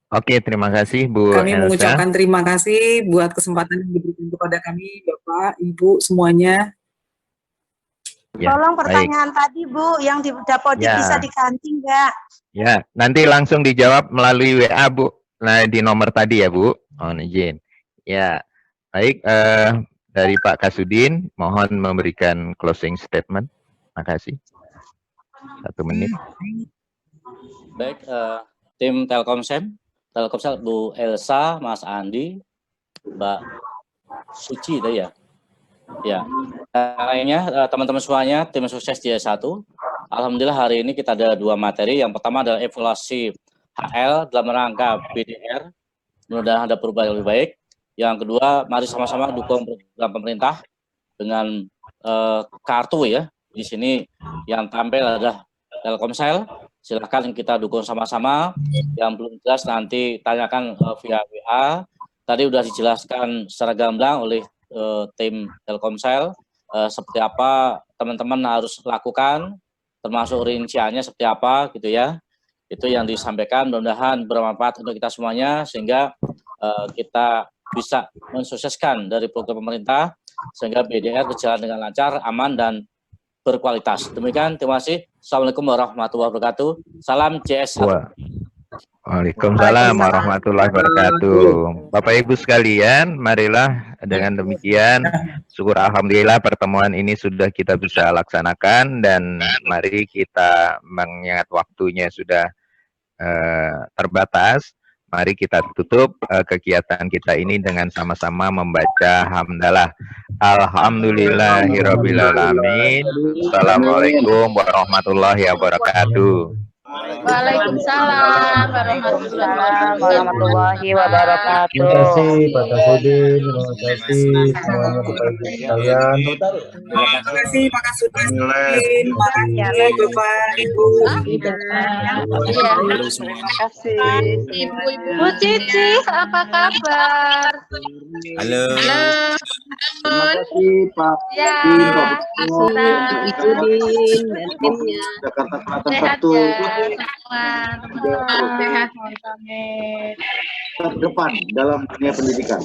Oke, terima kasih Bu Kami Elsa. mengucapkan terima kasih buat kesempatan yang diberikan kepada kami, Bapak, Ibu semuanya. Ya, Tolong baik. pertanyaan tadi Bu, yang di Dapodik Ya. bisa diganti nggak? Ya, nanti langsung dijawab melalui WA, Bu. Nah, di nomor tadi ya, Bu. Mohon izin. Ya, baik. Dari Pak Kasudin, mohon memberikan closing statement. Terima kasih. 1 menit. Baik, tim Telkomsel, Bu Elsa, Mas Andi, Mbak Suci itu ya. Ya, lainnya teman-teman semuanya, tim sukses dia 1. Alhamdulillah hari ini kita ada 2 materi. Yang pertama adalah evaluasi HL dalam rangka BDR. Mudah-mudahan ada perubahan yang lebih baik. Yang kedua, mari sama-sama dukung program pemerintah dengan kartu ya. Di sini yang tampil adalah Telkomsel. Silakan kita dukung sama-sama. Yang belum jelas nanti tanyakan via WA. Tadi sudah dijelaskan secara gamblang oleh tim Telkomsel seperti apa teman-teman harus lakukan, termasuk rinciannya seperti apa gitu ya. Itu yang disampaikan, mudah-mudahan bermanfaat untuk kita semuanya sehingga kita bisa mensukseskan dari program pemerintah sehingga BDR berjalan dengan lancar, aman dan berkualitas. Demikian, terima kasih. Assalamualaikum warahmatullahi wabarakatuh. Salam CS1. Waalaikumsalam warahmatullahi wabarakatuh. Bapak Ibu sekalian, marilah dengan demikian syukur alhamdulillah pertemuan ini sudah kita bisa laksanakan, dan mari kita mengingat waktunya sudah terbatas. Mari kita tutup kegiatan kita ini dengan sama-sama membaca hamdalah. Alhamdulillahirabbil alamin. Assalamualaikum warahmatullahi wabarakatuh. Waalaikumsalam warahmatullahi wabarakatuh. Terima kasih Pak Kasudin, terima kasih semuanya Bapak Ibu sekalian. Terima kasih Pak Kasudin, Bapak Ibu. Terima kasih. Bu Cici, apa kabar? Halo. Terima kasih Pak. Ya, Izudin dan timnya. Jakarta Selatan sehat 1. ya semua. Sehat. Terdepan dalam dunia pendidikan.